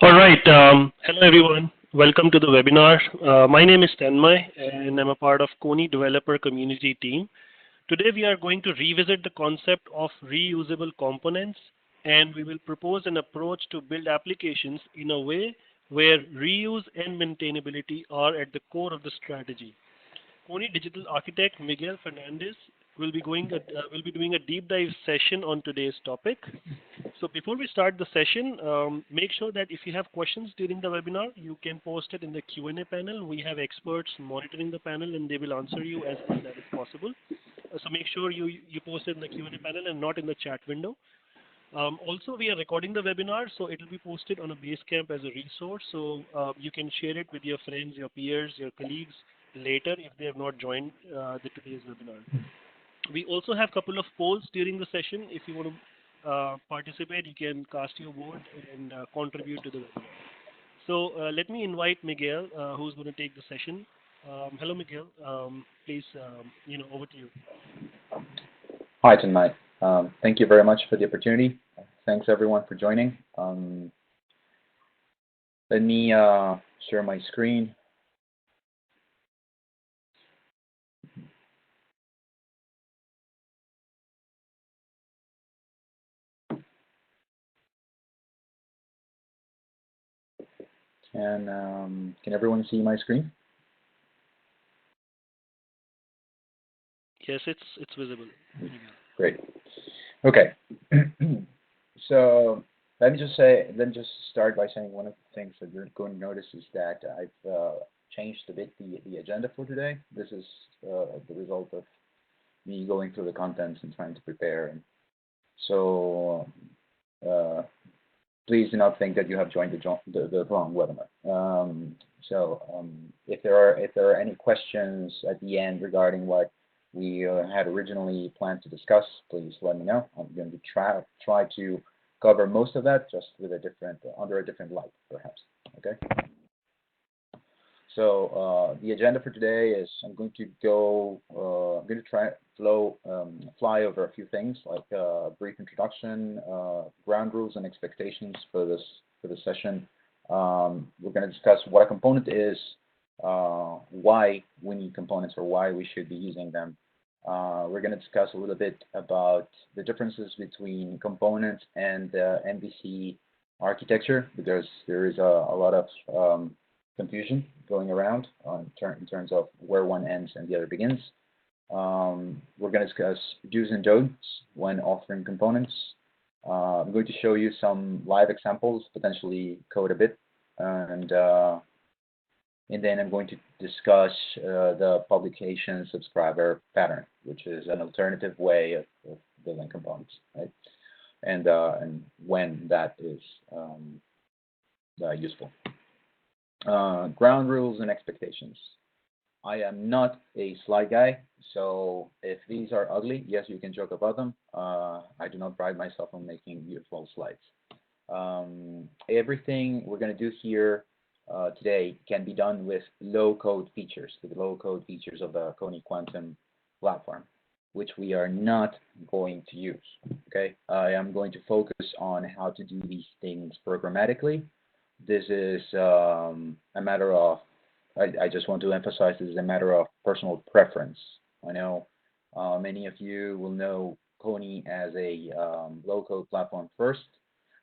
All right. Hello, everyone. Welcome to the webinar. My name is Tanmay, and I'm a part of Kony developer community team. Today, we are going to revisit the concept of reusable components, and we will propose an approach to build applications in a way where reuse and maintainability are at the core of the strategy. Kony digital architect Miguel Fernandez will be doing a deep dive session on today's topic. So before we start the session, make sure that if you have questions during the webinar, you can post it in the Q&A panel. We have experts monitoring the panel, and they will answer you as much as possible. So make sure you post it in the Q&A panel and not in the chat window. Also, we are recording the webinar, so it will be posted on a Basecamp as a resource. So you can share it with your friends, your peers, your colleagues later if they have not joined today's webinar. We also have a couple of polls during the session. If you want to participate, you can cast your vote and contribute to the webinar. So let me invite Miguel, who's going to take the session. Hello, Miguel. Please, over to you. Hi, tonight. Thank you very much for the opportunity. Thanks everyone for joining. Let me share my screen. And can everyone see my screen? Yes, it's visible. Great. Okay. So let me just start by saying one of the things that you're going to notice is that I've changed a bit the agenda for today. This is the result of me going through the contents and trying to prepare. And so please do not think that you have joined the wrong webinar. If there are any questions at the end regarding what we had originally planned to discuss, please let me know. I'm going to try to cover most of that, just with under a different light, perhaps. Okay. So the agenda for today is I'm going to fly over a few things like a brief introduction, ground rules and expectations for this session. We're going to discuss what a component is, why we need components or why we should be using them. We're going to discuss a little bit about the differences between components and MVC architecture, because there is a lot of confusion going around in terms of where one ends and the other begins. We're going to discuss do's and don'ts when authoring components. I'm going to show you some live examples, potentially code a bit, and then I'm going to discuss the publication subscriber pattern, which is an alternative way of building components, right? And when that is useful. Ground rules and expectations. I am not a slide guy, so if these are ugly, yes, you can joke about them. I do not pride myself on making beautiful slides. Everything we're going to do here today can be done with low-code features, the low-code features of the Kony Quantum platform, which we are not going to use. Okay, I am going to focus on how to do these things programmatically. This is a matter of, I just want to emphasize, this is a matter of personal preference. I know many of you will know Kony as a low-code platform first,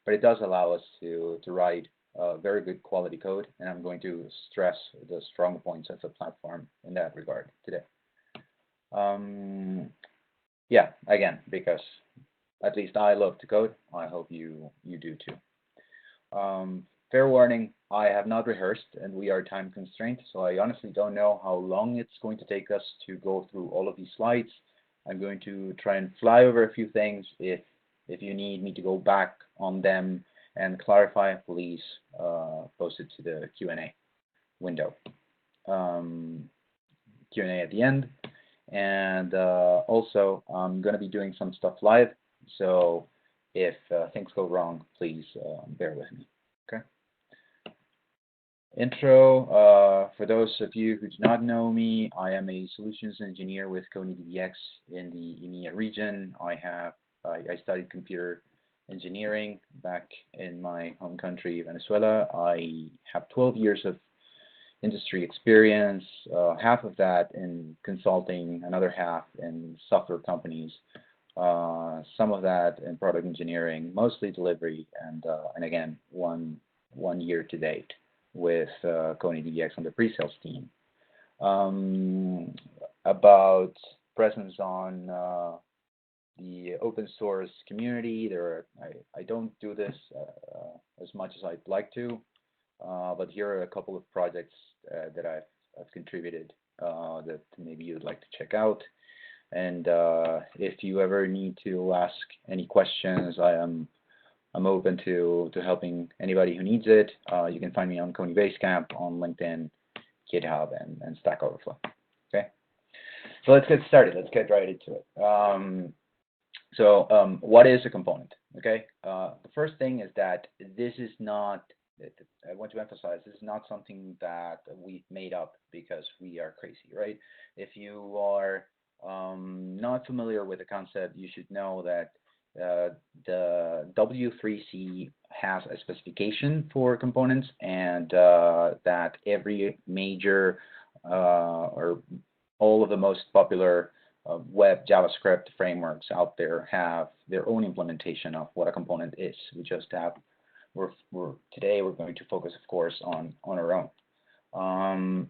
but it does allow us to write very good quality code, and I'm going to stress the strong points of the platform in that regard today. Yeah, again, because at least I love to code. I hope you do too. Fair warning, I have not rehearsed, and we are time constrained, so I honestly don't know how long it's going to take us to go through all of these slides. I'm going to try and fly over a few things. If you need me to go back on them and clarify, please post it to the Q&A window. Q&A at the end. And also, I'm going to be doing some stuff live, so if things go wrong, please bear with me. Okay. Intro, for those of you who do not know me, I am a solutions engineer with Kony DBX in the EMEA region. I studied computer engineering back in my home country, Venezuela. I have 12 years of industry experience, half of that in consulting, another half in software companies, some of that in product engineering, mostly delivery, and again, one year to date with Kony DX on the pre-sales team. About presence on the open source community, I don't do this as much as I'd like to, but here are a couple of projects that I've contributed that maybe you'd like to check out. And if you ever need to ask any questions, I'm open to helping anybody who needs it. You can find me on Kony Basecamp, on LinkedIn, GitHub, and Stack Overflow. Okay, so let's get started. Let's get right into it. What is a component? Okay, the first thing is that this is not. I want to emphasize this is not something that we've made up because we are crazy, right? If you are not familiar with the concept, you should know that the W3C has a specification for components, and that every major or all of the most popular web JavaScript frameworks out there have their own implementation of what a component is. We just have today we're going to focus, of course, on our own.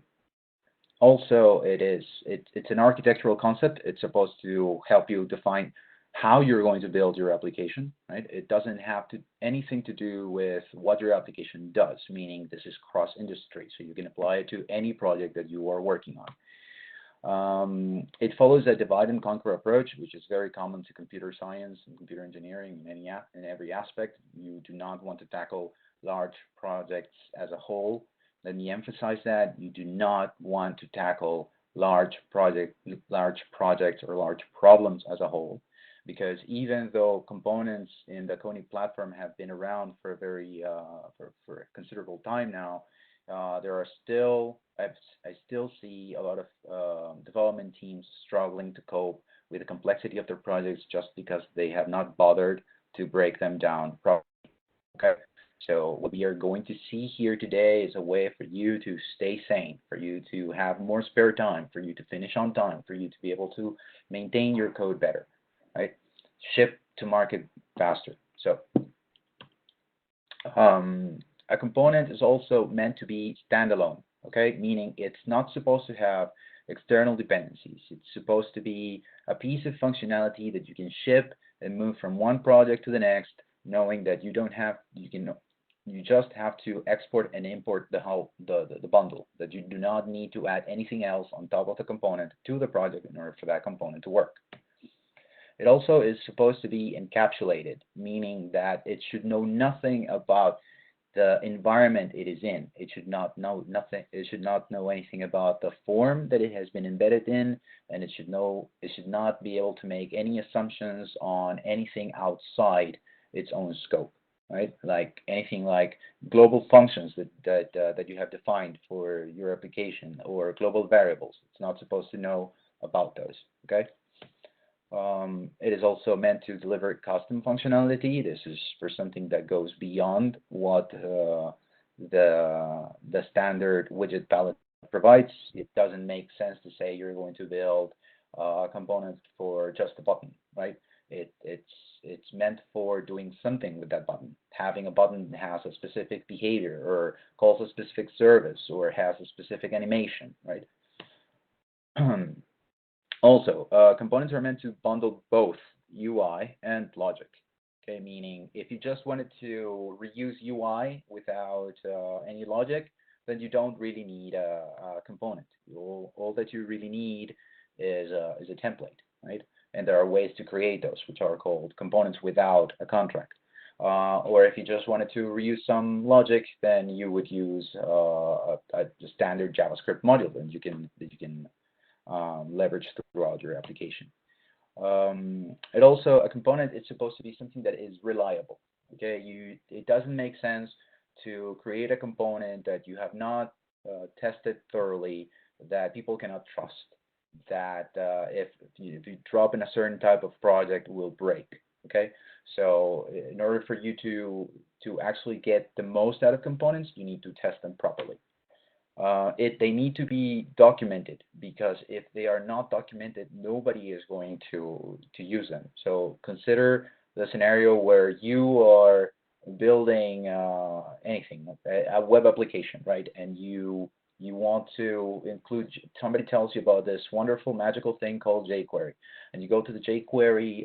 Also, it's an architectural concept. It's supposed to help you define how you're going to build your application, right? It doesn't have anything to do with what your application does, meaning this is cross-industry, so you can apply it to any project that you are working on. It follows a divide and conquer approach, which is very common to computer science and computer engineering in every aspect. You do not want to tackle large projects as a whole. Let me emphasize that you do not want to tackle large projects or large problems as a whole, because even though components in the Kony platform have been around for a for a considerable time now, I still see a lot of development teams struggling to cope with the complexity of their projects just because they have not bothered to break them down properly. Okay, so what we are going to see here today is a way for you to stay sane, for you to have more spare time, for you to finish on time, for you to be able to maintain your code better, right? Ship to market faster. So a component is also meant to be standalone, okay? Meaning it's not supposed to have external dependencies. It's supposed to be a piece of functionality that you can ship and move from one project to the next, knowing that you just have to export and import the bundle, that you do not need to add anything else on top of the component to the project in order for that component to work. It also is supposed to be encapsulated, meaning that it should know nothing about the environment it is in. It should not know nothing. It should not know anything about the form that it has been embedded in, and it should not be able to make any assumptions on anything outside its own scope, right? Like anything like global functions that you have defined for your application, or global variables. It's not supposed to know about those. Okay. It is also meant to deliver custom functionality. This is for something that goes beyond what the standard widget palette provides. It doesn't make sense to say you're going to build a component for just a button, right? It's meant for doing something with that button. Having a button that has a specific behavior, or calls a specific service, or has a specific animation, right? Also, components are meant to bundle both UI and logic. Okay, meaning if you just wanted to reuse UI without any logic, then you don't really need a component. All that you really need is a template, right? And there are ways to create those, which are called components without a contract. Or if you just wanted to reuse some logic, then you would use a standard JavaScript module that you can leverage throughout your application. A component is supposed to be something that is reliable. Okay, it doesn't make sense to create a component that you have not tested thoroughly, that people cannot trust, that if you drop in a certain type of project, will break. Okay, So in order for you to actually get the most out of components, you need to test them properly. They need to be documented, because if they are not documented, nobody is going to use them. So consider the scenario where you are building anything, a web application, right? And you want to include, somebody tells you about this wonderful magical thing called jQuery, and you go to the jQuery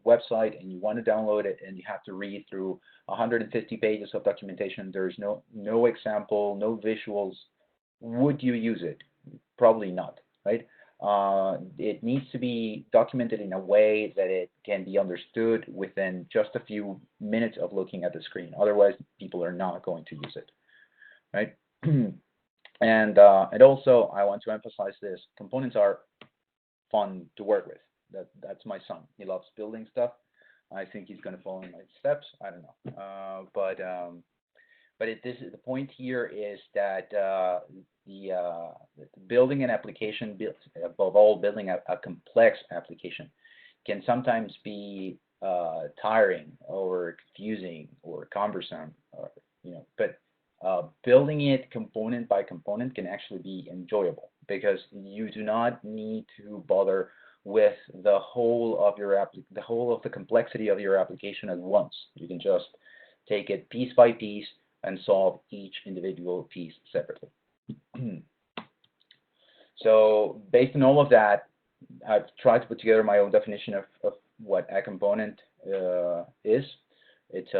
website and you want to download it, and you have to read through 150 pages of documentation. There's no example, no visuals. Would you use it? Probably not, right? It needs to be documented in a way that it can be understood within just a few minutes of looking at the screen. Otherwise, people are not going to use it, right? And also, I want to emphasize this: components are fun to work with. That's my son. He loves building stuff. I think he's going to follow in my steps. I don't know, the point here is that building an application, above all, building a complex application, can sometimes be tiring or confusing or cumbersome, or but building it component by component can actually be enjoyable, because you do not need to bother with the whole of the complexity of your application at once. You can just take it piece by piece and solve each individual piece separately. So based on all of that, I've tried to put together my own definition of what a component is. It's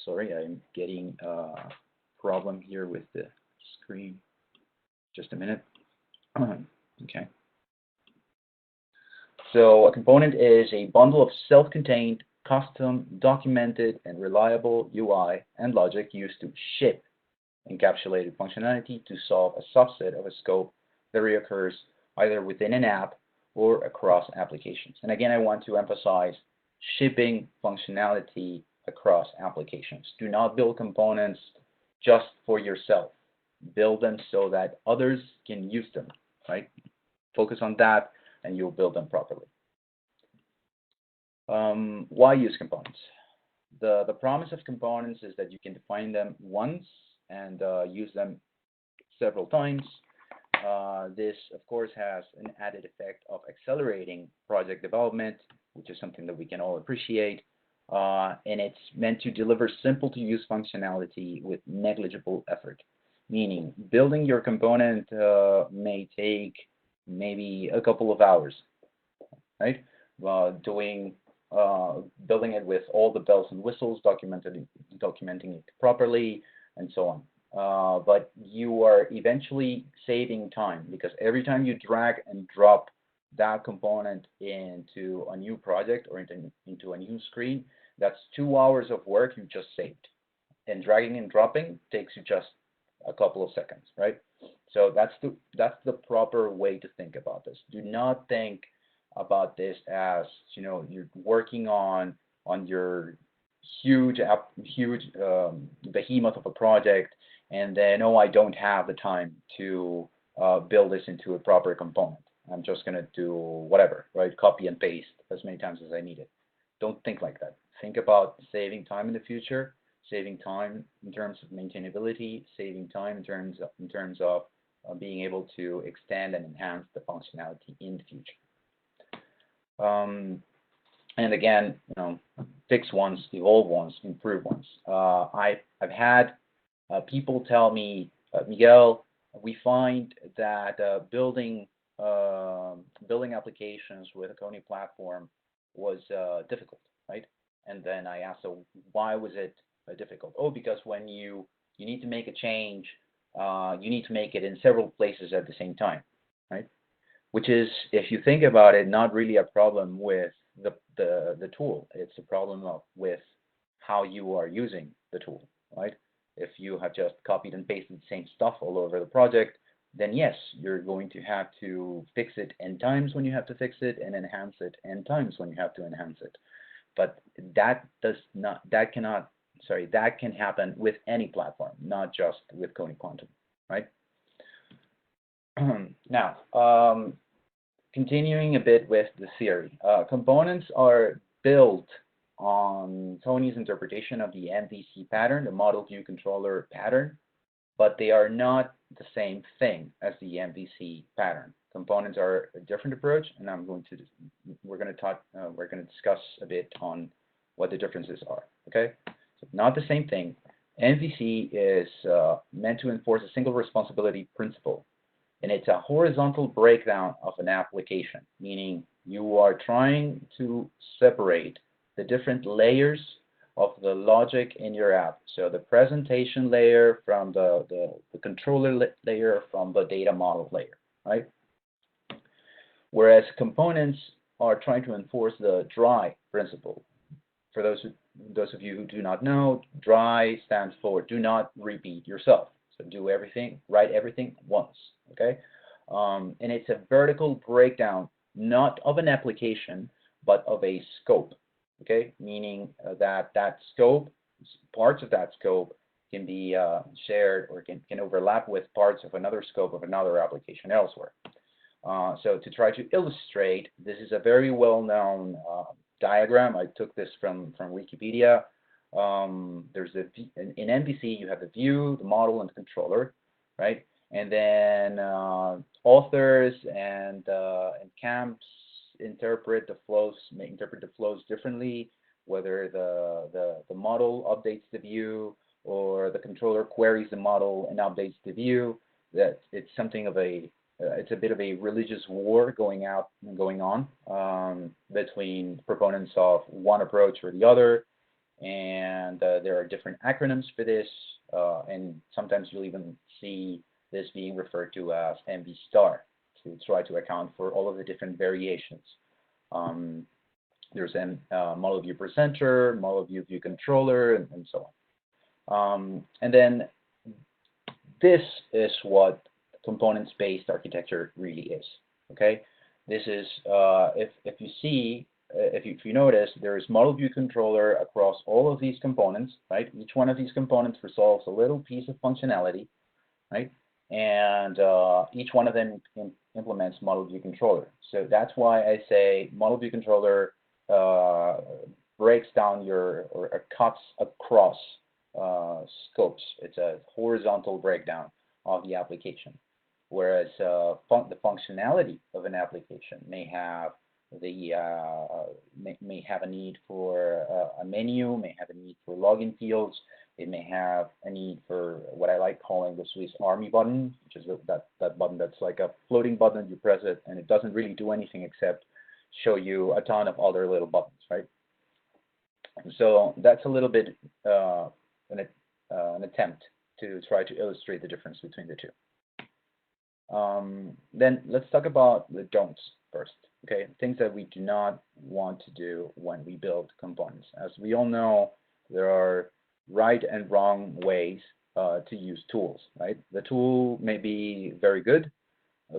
sorry, I'm getting a problem here with the screen. Just a minute. Okay. So a component is a bundle of self-contained, custom, documented, and reliable UI and logic used to ship encapsulated functionality to solve a subset of a scope that reoccurs either within an app or across applications. And again, I want to emphasize shipping functionality across applications. Do not build components just for yourself. Build them so that others can use them, right? Focus on that, and you'll build them properly. Why use components? The promise of components is that you can define them once and use them several times. This, of course, has an added effect of accelerating project development, which is something that we can all appreciate. And it's meant to deliver simple-to-use functionality with negligible effort. Meaning, building your component may take maybe a couple of hours, right? Building it with all the bells and whistles, documenting it properly, and so on. But you are eventually saving time, because every time you drag and drop that component into a new project or into a new screen, that's 2 hours of work you just saved. And dragging and dropping takes you just a couple of seconds, right? So that's the proper way to think about this. Do not think about this as, you're working on your huge behemoth of a project, and then, oh, I don't have the time to build this into a proper component. I'm just going to do whatever, right? Copy and paste as many times as I need it. Don't think like that. Think about saving time in the future, saving time in terms of maintainability, saving time in terms of being able to extend and enhance the functionality in the future. And again, fix once, evolve once, improve once. I've had people tell me, Miguel, we find that building applications with a Kony platform was difficult, right? And then I asked, so why was it difficult? Oh, because when you need to make a change, you need to make it in several places at the same time, right? Which is, if you think about it, not really a problem with the tool. It's a problem with how you are using the tool, right? If you have just copied and pasted the same stuff all over the project, then yes, you're going to have to fix it n times when you have to fix it, and enhance it n times when you have to enhance it. But that can happen with any platform, not just with Kony Quantum, right? Now, continuing a bit with the theory, components are built on Kony's interpretation of the MVC pattern, the model view controller pattern, but they are not the same thing as the MVC pattern. Components are a different approach, and we're going to discuss a bit on what the differences are. Okay, so not the same thing. MVC is meant to enforce a single responsibility principle, and it's a horizontal breakdown of an application, meaning you are trying to separate the different layers of the logic in your app. So the presentation layer from the controller layer from the data model layer, right? Whereas components are trying to enforce the dry principle. For those of you who do not know, dry stands for do not repeat yourself. So do everything, write everything once, okay? And it's a vertical breakdown, not of an application, but of a scope, okay? Meaning that scope, parts of that scope can be shared or can overlap with parts of another scope of another application elsewhere. So to try to illustrate, this is a very well-known diagram. I took this from Wikipedia. There's in MVC you have the view, the model, and the controller, right? And then authors and camps interpret the flows differently, whether the model updates the view or the controller queries the model and updates the view. That it's something of a it's a bit of a religious war going on between proponents of one approach or the other, and there are different acronyms for this, and sometimes you'll even see this being referred to as MV star to try to account for all of the different variations. There's a model view presenter, model view controller, and so on. And then this is what components-based architecture really is. Okay, this is if you notice, there is model view controller across all of these components, right? Each one of these components resolves a little piece of functionality, right? And each one of them implements model view controller. So that's why I say model view controller breaks down or cuts across scopes. It's a horizontal breakdown of the application. Whereas the functionality of an application may have may have a need for a menu, may have a need for login fields. It may have a need for what I like calling the Swiss Army button, which is that button that's like a floating button. You press it, and it doesn't really do anything except show you a ton of other little buttons, right? And so that's a little bit an attempt to try to illustrate the difference between the two. Then let's talk about the don'ts first. Okay, things that we do not want to do when we build components. As we all know, there are right and wrong ways to use tools, right? The tool may be very good,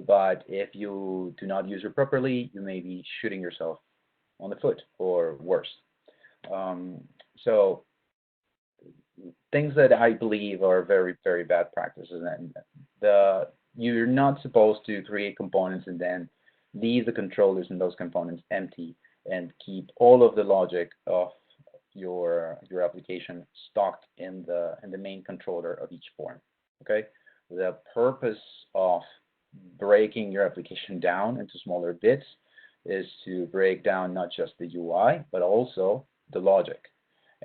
but if you do not use it properly, you may be shooting yourself on the foot or worse. So things that I believe are very, very bad practices, and you're not supposed to create components and then leave the controllers in those components empty and keep all of the logic of your application stocked in the main controller of each form. Okay, the purpose of breaking your application down into smaller bits is to break down not just the UI but also the logic,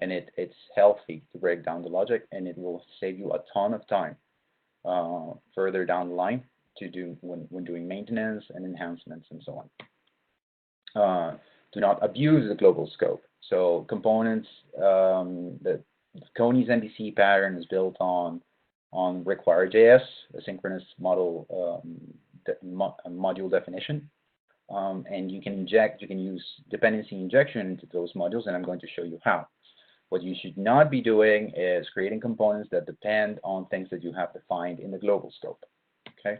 and it's healthy to break down the logic, and it will save you a ton of time further down the line to do when doing maintenance and enhancements and so on. Do not abuse the global scope. So components, the Kony's MVC pattern is built on require.js, asynchronous module definition, and you can use dependency injection into those modules, and I'm going to show you how. What you should not be doing is creating components that depend on things that you have defined in the global scope. Okay,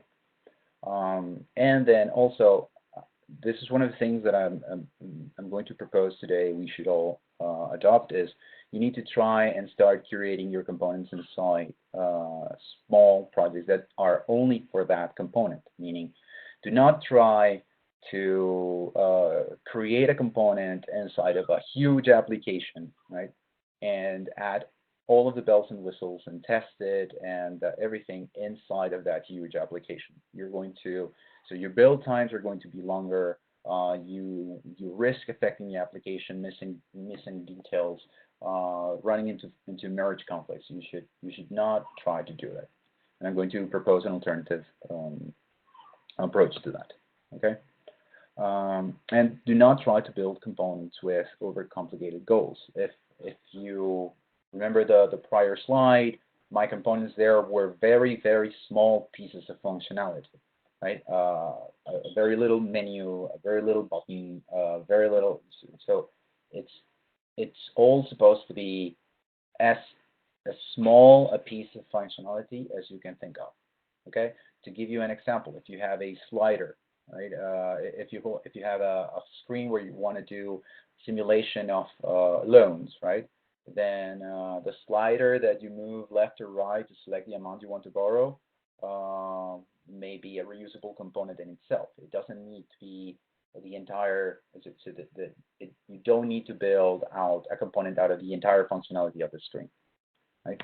and then also, this is one of the things that I'm going to propose today. We should all adopt is you need to try and start curating your components inside small projects that are only for that component. Meaning, do not try to create a component inside of a huge application, right? And add all of the bells and whistles and test it and everything inside of that huge application. You're going to, so your build times are going to be longer. You risk affecting the application, missing details, running into merge conflicts. You should not try to do that. And I'm going to propose an alternative approach to that. Okay. And do not try to build components with overcomplicated goals. If you remember the prior slide, my components there were very, very small pieces of functionality, right? A very little menu, a very little button, very little. So it's all supposed to be as small a piece of functionality as you can think of. Okay. To give you an example, if you have a slider, right? If you have a screen where you want to do simulation of loans, right? Then the slider that you move left or right to select the amount you want to borrow may be a reusable component in itself. It doesn't need to be the entire. You don't need to build out a component out of the entire functionality of the screen, right?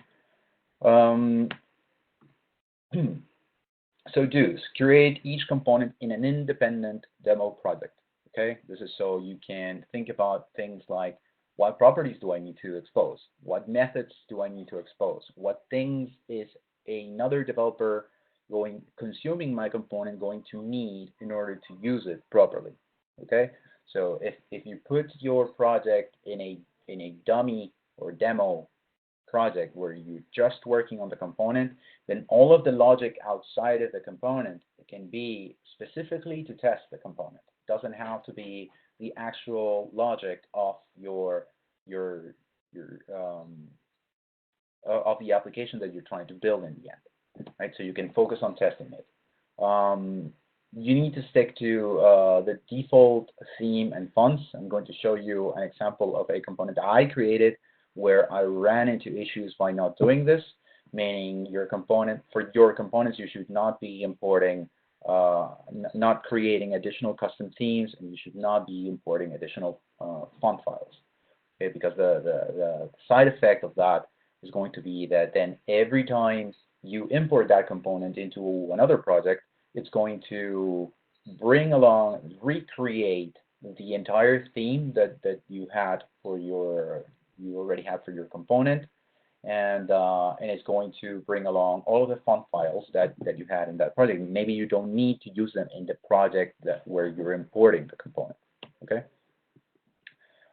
So do's, create each component in an independent demo project. Okay, this is so you can think about things like, what properties do I need to expose? What methods do I need to expose? What things is another developer consuming my component going to need in order to use it properly? Okay, so if you put your project in a dummy or demo project where you're just working on the component, then all of the logic outside of the component can be specifically to test the component. It doesn't have to be the actual logic of of the application that you're trying to build in the end, right? So you can focus on testing it. You need to stick to the default theme and fonts. I'm going to show you an example of a component I created where I ran into issues by not doing this, meaning for your components, you should not be importing, not creating additional custom themes, and you should not be importing additional font files. Okay, because the side effect of that is going to be that then every time you import that component into another project, it's going to recreate the entire theme that you already had for your component, and it's going to bring along all of the font files that you had in that project. Maybe you don't need to use them in the project where you're importing the component. Okay.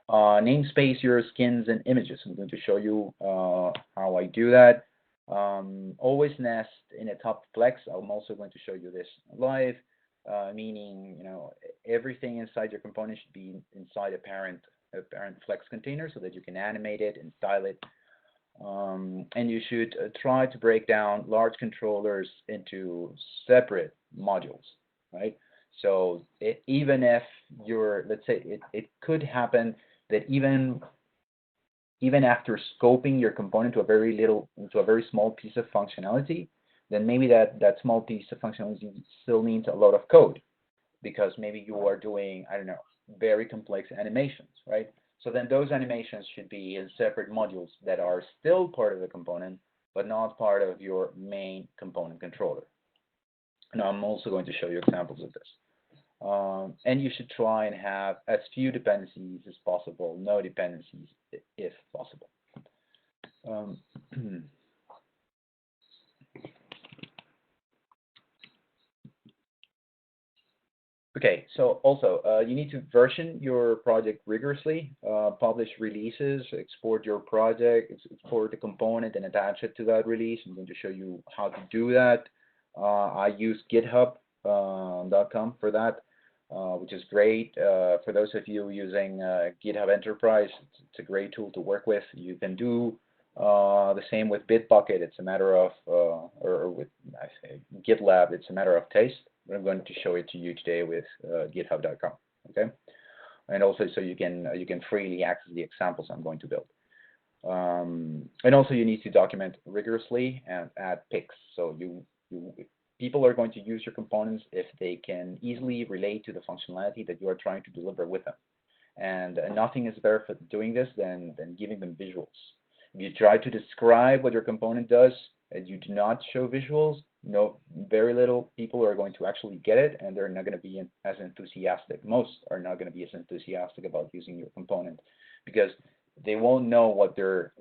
Namespace your skins and images. I'm going to show you how I do that. Always nest in a top flex. I'm also going to show you this live, meaning everything inside your component should be inside a parent flex container so that you can animate it and style it. And you should try to break down large controllers into separate modules, right? So even if let's say it could happen that even after scoping your component to a very small piece of functionality, then maybe that small piece of functionality still needs a lot of code, because maybe you are doing, I don't know, very complex animations, right? So then those animations should be in separate modules that are still part of the component, but not part of your main component controller. Now I'm also going to show you examples of this. And you should try and have as few dependencies as possible, no dependencies if possible. Okay, so also you need to version your project rigorously, publish releases, export your project, export the component and attach it to that release. I'm going to show you how to do that. I use github.com for that. Which is great. For those of you using GitHub Enterprise, it's a great tool to work with. You can do the same with Bitbucket. It's a matter of, or with GitLab, it's a matter of taste. But I'm going to show it to you today with github.com. Okay, and also so you can freely access the examples I'm going to build. And also you need to document rigorously and add pics. So people are going to use your components if they can easily relate to the functionality that you are trying to deliver with them. And nothing is better for doing this than giving them visuals. If you try to describe what your component does and you do not show visuals, very little people are going to actually get it, and they're not going to be as enthusiastic. Most are not going to be as enthusiastic about using your component because they won't know what they're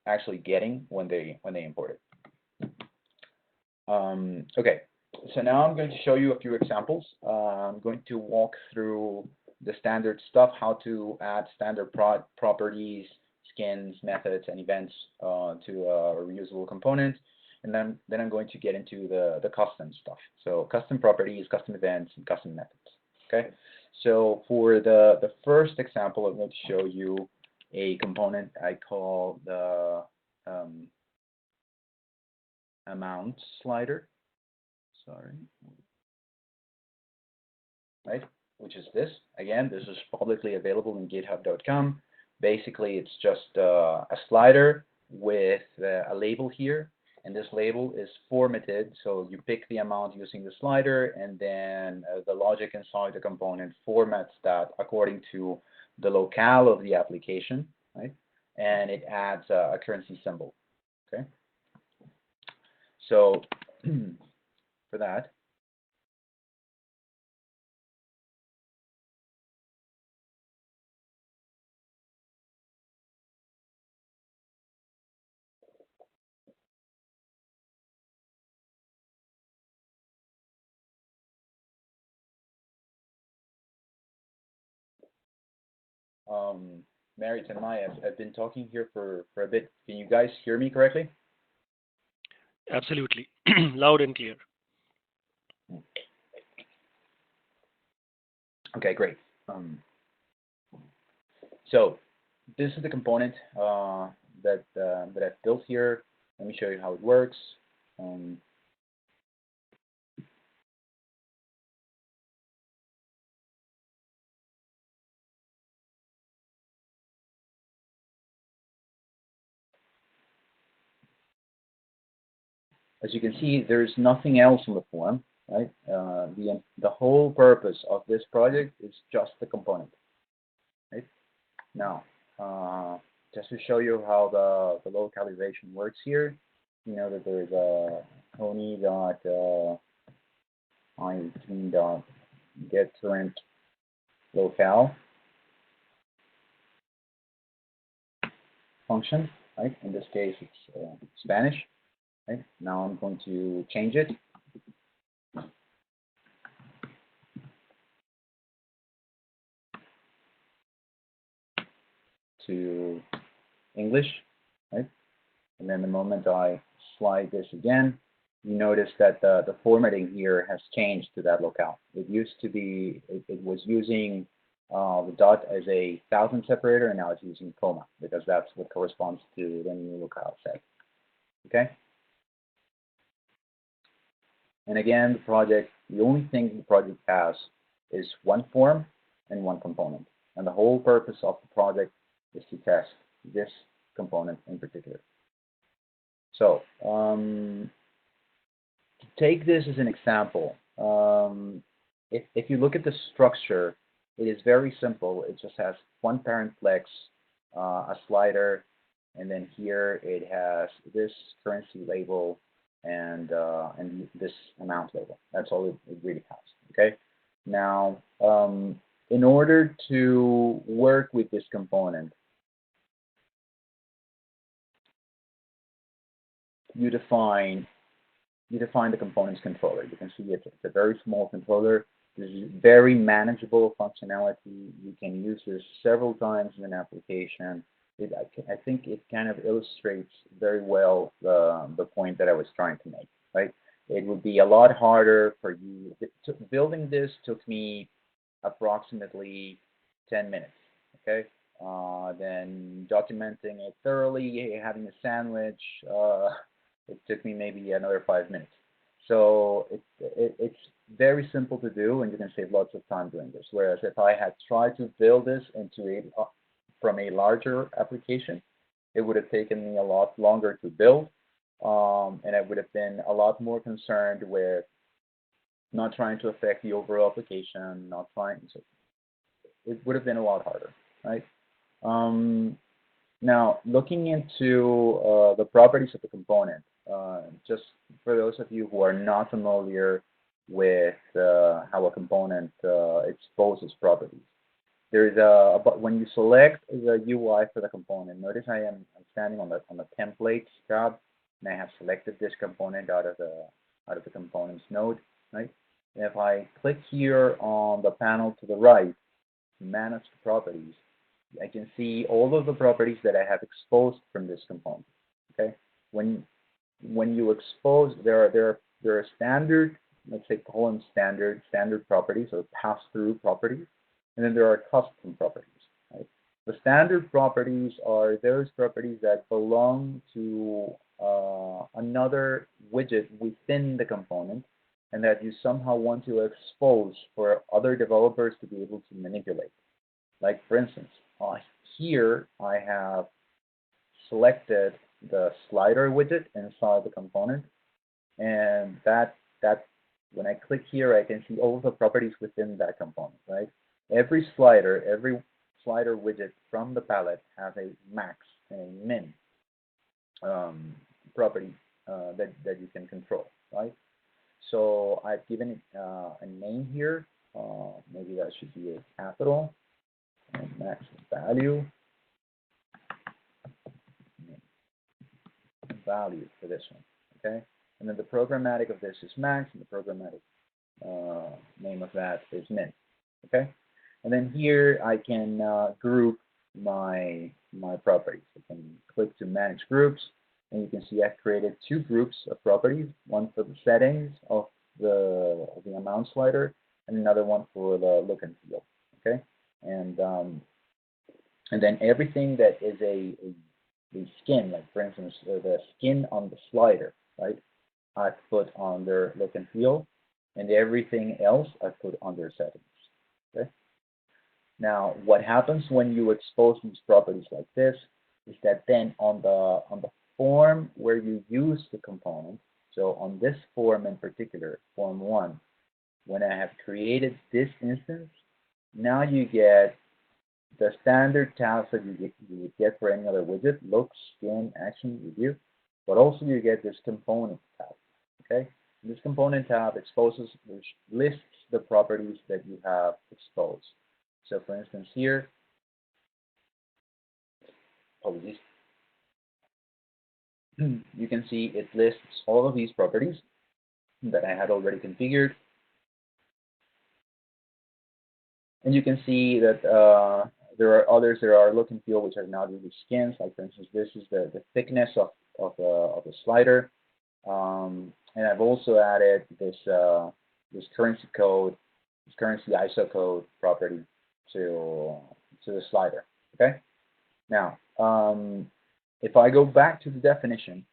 actually getting when they import it. Okay, so now I'm going to show you a few examples. I'm going to walk through the standard stuff, how to add standard properties, skins, methods, and events to a reusable component. And then I'm going to get into the custom stuff. So custom properties, custom events, and custom methods. Okay. So for the first example, I'm going to show you a component I call the amount slider. Sorry. Right, which is this. Again, this is publicly available in github.com. Basically, it's just a slider with a label here, and this label is formatted. So you pick the amount using the slider, and then the logic inside the component formats that according to the locale of the application, right? And it adds a currency symbol. Okay. So for that, Mary and Maya, I've been talking here for a bit. Can you guys hear me correctly? Absolutely. Loud and clear. Okay, great. So this is the component that I've built here. Let me show you how it works. As you can see, there's nothing else in the form, right? The whole purpose of this project is just the component, right? Now, just to show you how the localization works here, you know that there's a Kony dot get current locale function, right? In this case, it's Spanish. Right? Now I'm going to change it to English, right? And then the moment I slide this again, you notice that the formatting here has changed to that locale. It used to be, it was using the dot as a thousand separator, and now it's using comma because that's what corresponds to the new locale set. Okay? And again, the only thing the project has is one form and one component. And the whole purpose of the project is to test this component in particular. So to take this as an example, if you look at the structure, it is very simple. It just has one parent flex, a slider, and then here it has this currency label and this amount label. That's all it really has. Okay. Now, in order to work with this component, you define the component's controller. You can see it's a very small controller. This is very manageable functionality. You can use this several times in an application. I think it kind of illustrates very well the point that I was trying to make, right? It would be a lot harder for you. Building this took me approximately 10 minutes, okay? Then documenting it thoroughly, having a sandwich, it took me maybe another 5 minutes. So it's very simple to do, and you can save lots of time doing this. Whereas if I had tried to build this from a larger application, it would have taken me a lot longer to build, and I would have been a lot more concerned with not trying to affect the overall application, not trying, so it would have been a lot harder, right? Um, Now, looking into the properties of the component, just for those of you who are not familiar with how a component exposes properties, there's when you select the UI for the component, notice I'm standing on the templates tab, and I have selected this component out of the components node, right? And if I click here on the panel to the right, manage the properties, I can see all of the properties that I have exposed from this component. Okay, when you expose, there are standard, let's say call them standard properties or pass-through properties, and then there are custom properties. Right? The standard properties are those properties that belong to another widget within the component, and that you somehow want to expose for other developers to be able to manipulate. Like for instance, uh, here I have selected the slider widget inside the component, and that when I click here, I can see all of the properties within that component, right? Every slider widget from the palette has a max and a min property that you can control, right? So I've given it a name here. Maybe that should be a capital and max value for this one, okay? And then the programmatic of this is max, and the programmatic name of that is min, okay? And then here I can group my properties. I can click to manage groups, and you can see I've created two groups of properties, one for the settings of the amount slider, and another one for the look and feel, okay? And then everything that is a skin, like for instance, the skin on the slider, right? I've put under look and feel, and everything else I've put under settings. Okay. Now, what happens when you expose these properties like this is that then on the form where you use the component, so on this form in particular, form 1, when I have created this instance, now you get the standard tabs that you would get for any other widget: look, skin, action, review, but also you get this component tab. Okay, and this component tab exposes, which lists the properties that you have exposed. So for instance here, apologies, you can see it lists all of these properties that I had already configured, and you can see that there are others. There are look and feel, which are not really skins. Like for instance, this is the thickness of the slider, and I've also added this currency code, this currency ISO code property to the slider. Okay. Now, if I go back to the definition,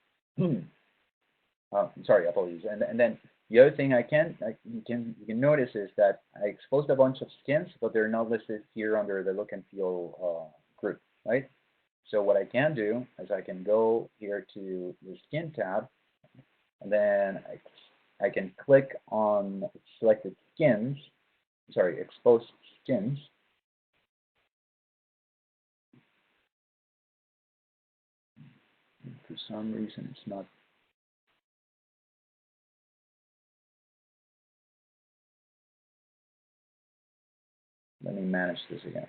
sorry, apologies, and then the other thing you can notice is that I exposed a bunch of skins, but they're not listed here under the look and feel group, right? So what I can do is I can go here to the skin tab, and then I can click on selected skins, sorry, exposed skins. For some reason, it's not. Let me manage this again.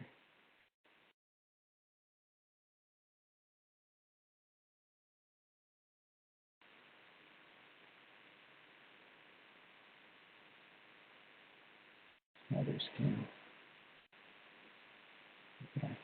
Another skin. Okay.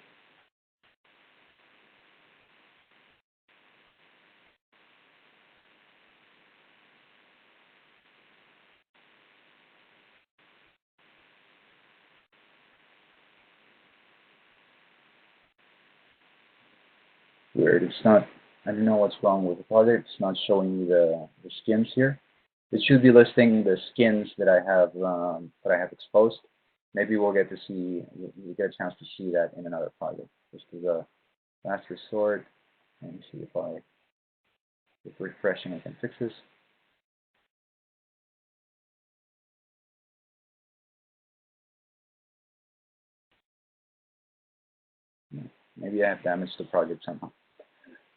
Weird. It's not. I don't know what's wrong with the project. It's not showing me the skins here. It should be listing the skins that I have exposed. Maybe we'll get to see. We'll get a chance to see that in another project. Just as a last resort. Let me see if I With refreshing, I can fix this. Maybe I have damaged the project somehow.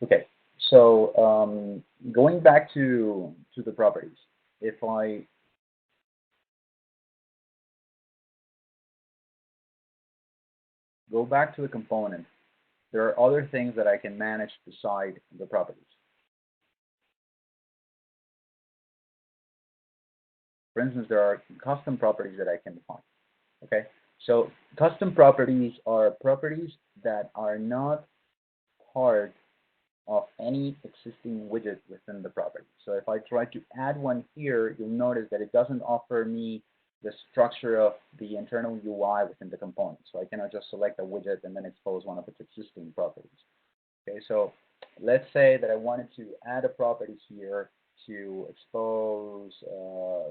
Okay, so going back to the properties, if I go back to the component, there are other things that I can manage beside the properties. For instance, there are custom properties that I can define. Okay, so custom properties are properties that are not part of any existing widget within the property. So if I try to add one here, you'll notice that it doesn't offer me the structure of the internal UI within the component. So I cannot just select a widget and then expose one of its existing properties. Okay, so let's say that I wanted to add a property here to expose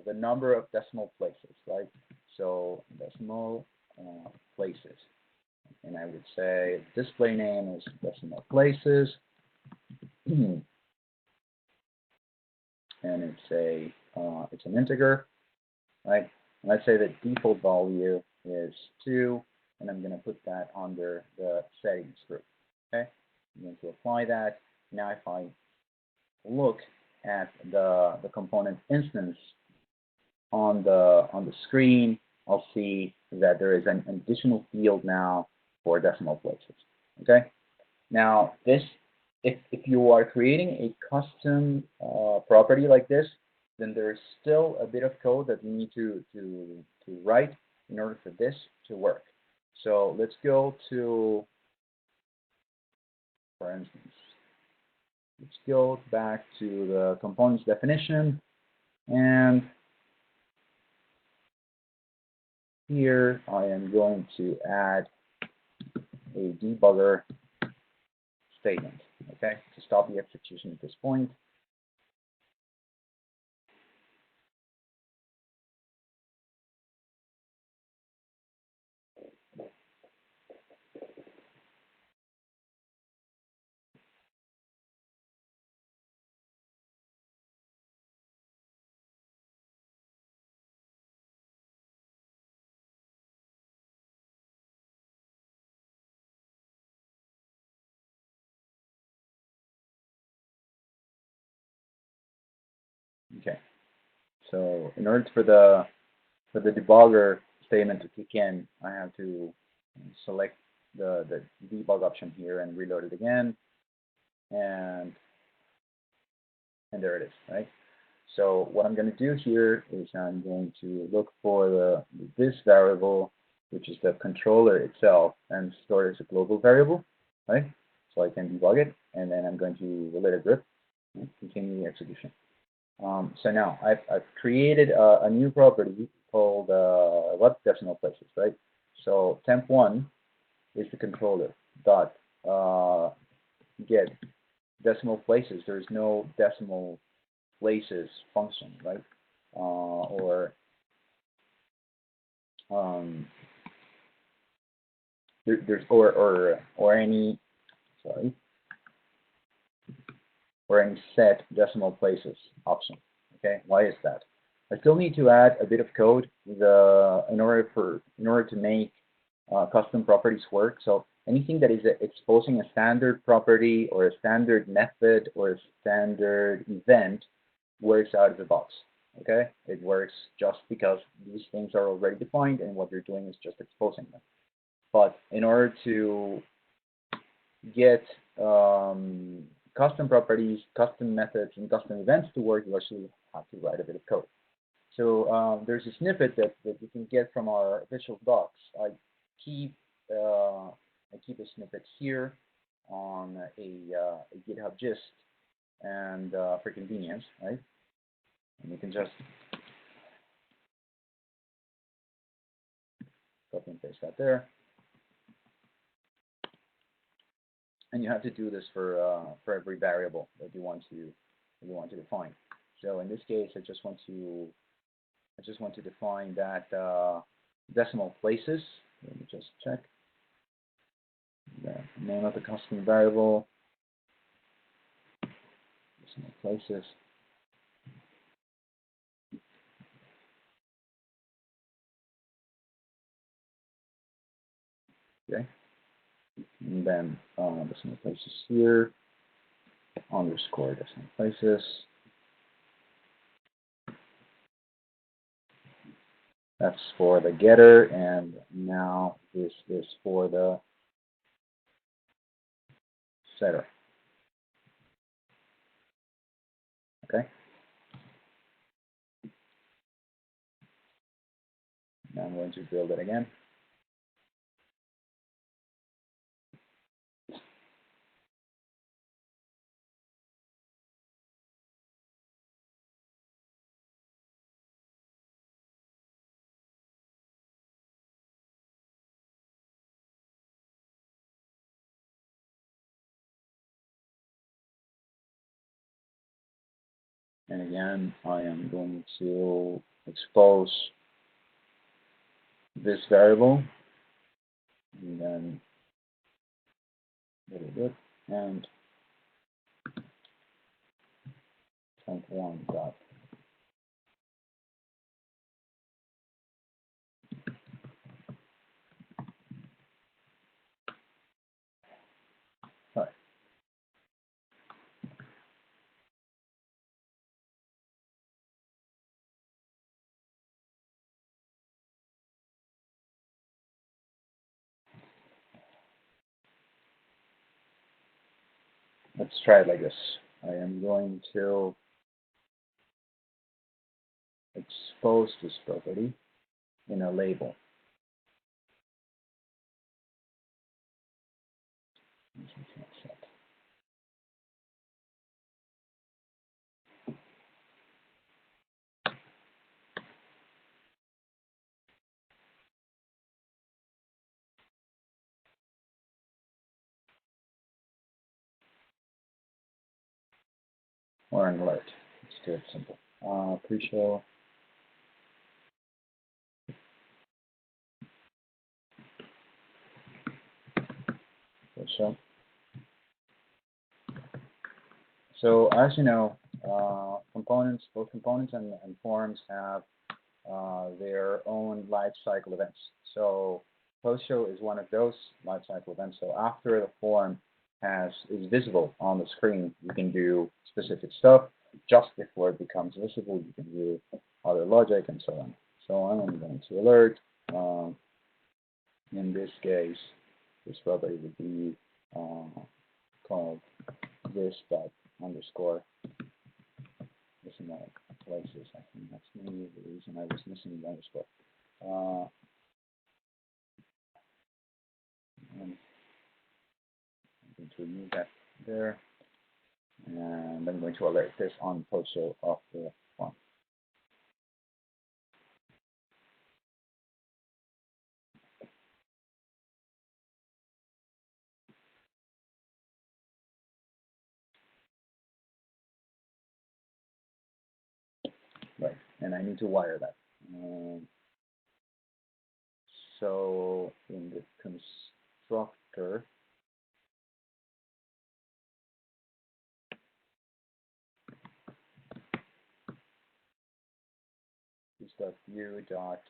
the number of decimal places, right? So decimal places. And I would say display name is decimal places. And it's an integer, right? And let's say the default value is 2, and I'm going to put that under the settings group. Okay, I'm going to apply that. Now, if I look at the component instance on the screen, I'll see that there is an additional field now for decimal places. Okay, now this. If you are creating a custom property like this, then there's still a bit of code that you need to write in order for this to work. So let's go to, for instance, let's go back to the components definition, and here I am going to add a debugger statement, okay, to stop the execution at this point. Okay, so in order for the debugger statement to kick in, I have to select the debug option here and reload it again, and there it is, right? So what I'm going to do here is I'm going to look for this variable, which is the controller itself, and store it as a global variable, right? So I can debug it, and then I'm going to let it rip and continue the execution. So now I've created a new property called what decimal places, right? So temp1 is the controller dot get decimal places. There's no decimal places function, right? Or there's or any set decimal places option. Okay, why is that? I still need to add a bit of code in order to make custom properties work. So anything that is exposing a standard property or a standard method or a standard event works out of the box. Okay, it works just because these things are already defined, and what you're doing is just exposing them. But in order to get custom properties, custom methods, and custom events to work, you actually have to write a bit of code. So there's a snippet that you can get from our official docs. I keep a snippet here on a GitHub gist, and for convenience, right? And you can just copy and paste that there. And you have to do this for every variable that you want to define. So in this case, I just want to define that decimal places. Let me just check the name of the custom variable. decimal places. Okay, and then decimal places here, underscore decimal places. That's for the getter, and now this is for the setter. Okay. Now I'm going to build it again. And again, I am going to expose this variable, and then a little bit, and 21 dot. All right. Let's try it like this. I am going to expose this property in a label. Or an alert. Let's do it simple. Pre-show. Pre-show. So as you know, components, both components and forms have their own lifecycle events. So post-show is one of those lifecycle events. So after the form is visible on the screen, you can do specific stuff. Just before it becomes visible, you can do other logic and so on. So I'm going to alert. In this case, this property would be called this dot underscore decimal places. I think that's maybe the reason I was missing the underscore. I'm going to remove that there, and I'm going to alert this on post show of the form. Right, and I need to wire that. So in the constructor, is dot view dot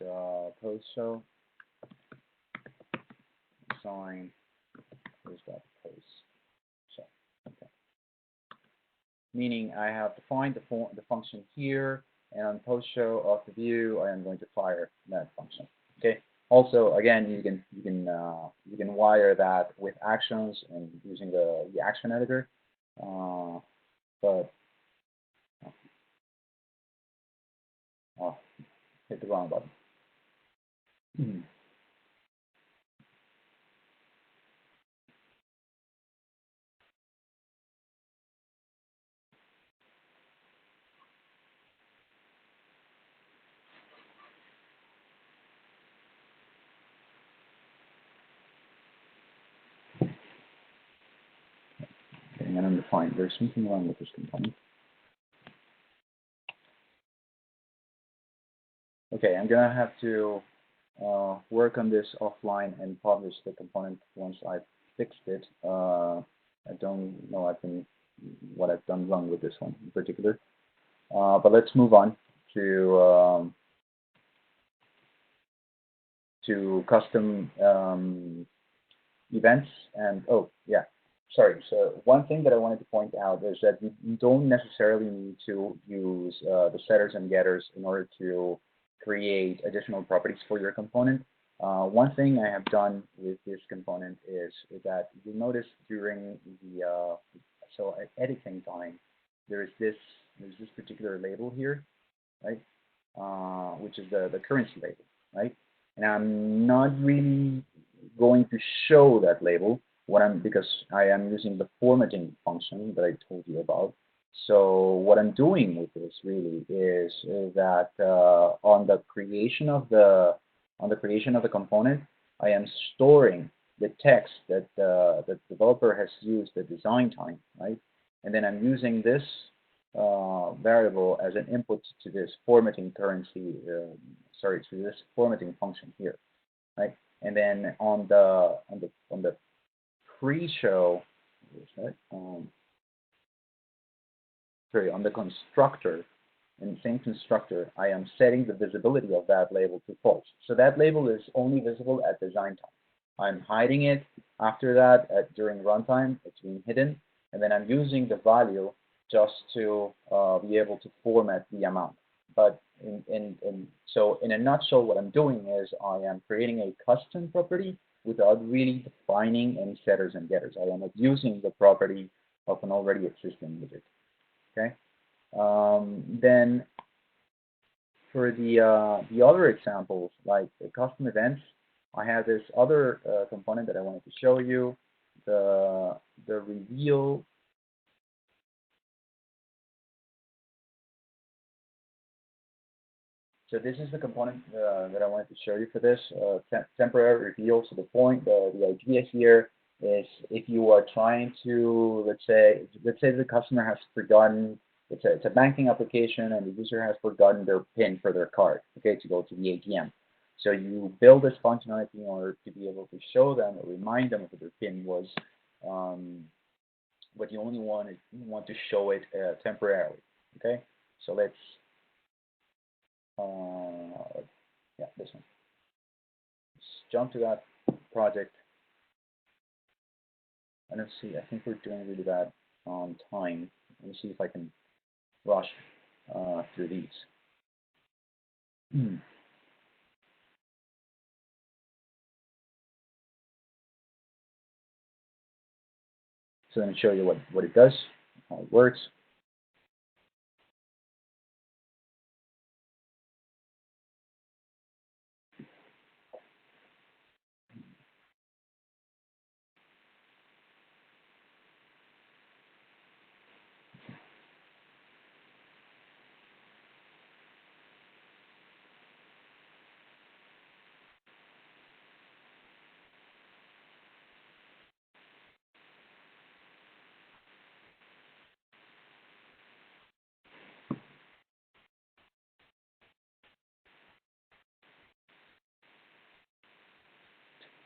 post show assign is dot post show. Okay. Meaning I have defined the function here, and on post show of the view, I am going to fire that function. Okay. Also, again, you can wire that with actions and using the action editor, but hit the wrong button. Getting an undefined. There's something wrong with this component. Okay, I'm gonna have to work on this offline and publish the component once I've fixed it. I don't know. I've been what I've done wrong with this one in particular. But let's move on to custom events. And oh yeah, sorry. So one thing that I wanted to point out is that you don't necessarily need to use the setters and getters in order to create additional properties for your component. One thing I have done with this component is that you'll notice during the so at editing time, there's this particular label here, right? Which is the currency label, right? And I'm not really going to show that label because I am using the formatting function that I told you about. So what I'm doing with this really is that on the creation of the component, I am storing the text that the developer has used at design time, right? And then I'm using this variable as an input to this formatting to this formatting function here, right? And then on the pre-show, on the constructor, in the same constructor, I am setting the visibility of that label to false. So that label is only visible at design time. I'm hiding it after that during runtime. It's being hidden, and then I'm using the value just to be able to format the amount. But so in a nutshell, what I'm doing is I am creating a custom property without really defining any setters and getters. I am abusing the property of an already existing widget. Okay. Then for the other examples, like the custom events, I have this other component that I wanted to show you, the reveal. So this is the component that I wanted to show you for this temporary reveal. So the idea here is if you are trying to, let's say the customer has forgotten, it's a banking application and the user has forgotten their PIN for their card, okay, to go to the ATM. So you build this functionality in order to be able to show them or remind them what their PIN was, but you only want to show it temporarily, okay? So let's yeah, this one. Let's jump to that project. And let's see, I think we're doing really bad on time. Let me see if I can rush through these. So let me show you what it does, how it works.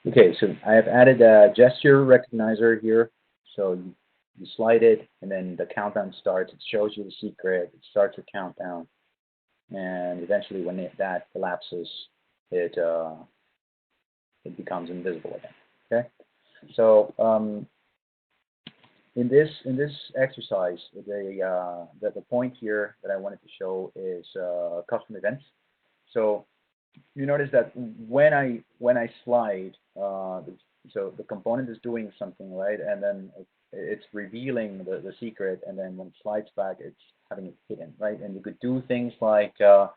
Okay, so I have added a gesture recognizer here. So you slide it, and then the countdown starts. It shows you the secret. It starts a countdown, and eventually, when that elapses, it becomes invisible again. Okay, so in this exercise, the point here that I wanted to show is custom events. So you notice that when I slide, so the component is doing something, right, and then it's revealing the secret, and then when it slides back, it's having it hidden, right? And you could do things like you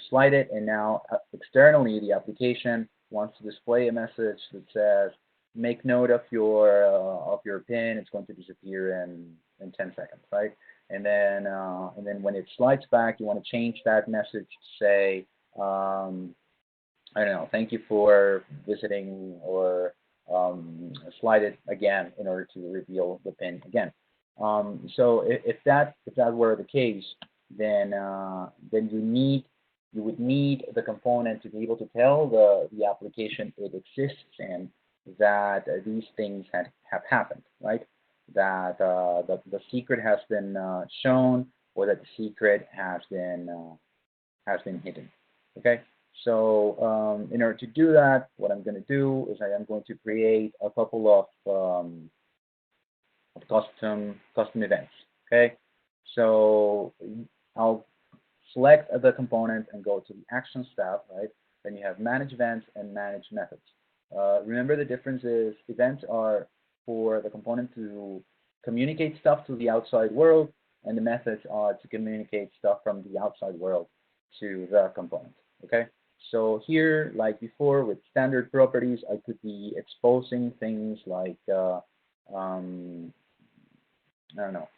slide it, and now externally the application wants to display a message that says, "Make note of your PIN. It's going to disappear in 10 seconds," right? And then when it slides back, you want to change that message to say, I don't know, thank you for visiting, or slide it again in order to reveal the PIN again. So if that were the case, then you would need the component to be able to tell the application it exists and that these things have happened, right? that the secret has been shown, or that the secret has been hidden. Okay. So in order to do that, what I'm going to do is I am going to create a couple of custom events. Okay. So I'll select the component and go to the Actions tab, right? Then you have Manage Events and Manage Methods. Remember, the difference is events are for the component to communicate stuff to the outside world, and the methods are to communicate stuff from the outside world to the component. Okay. So here, like before, with standard properties, I could be exposing things like I don't know,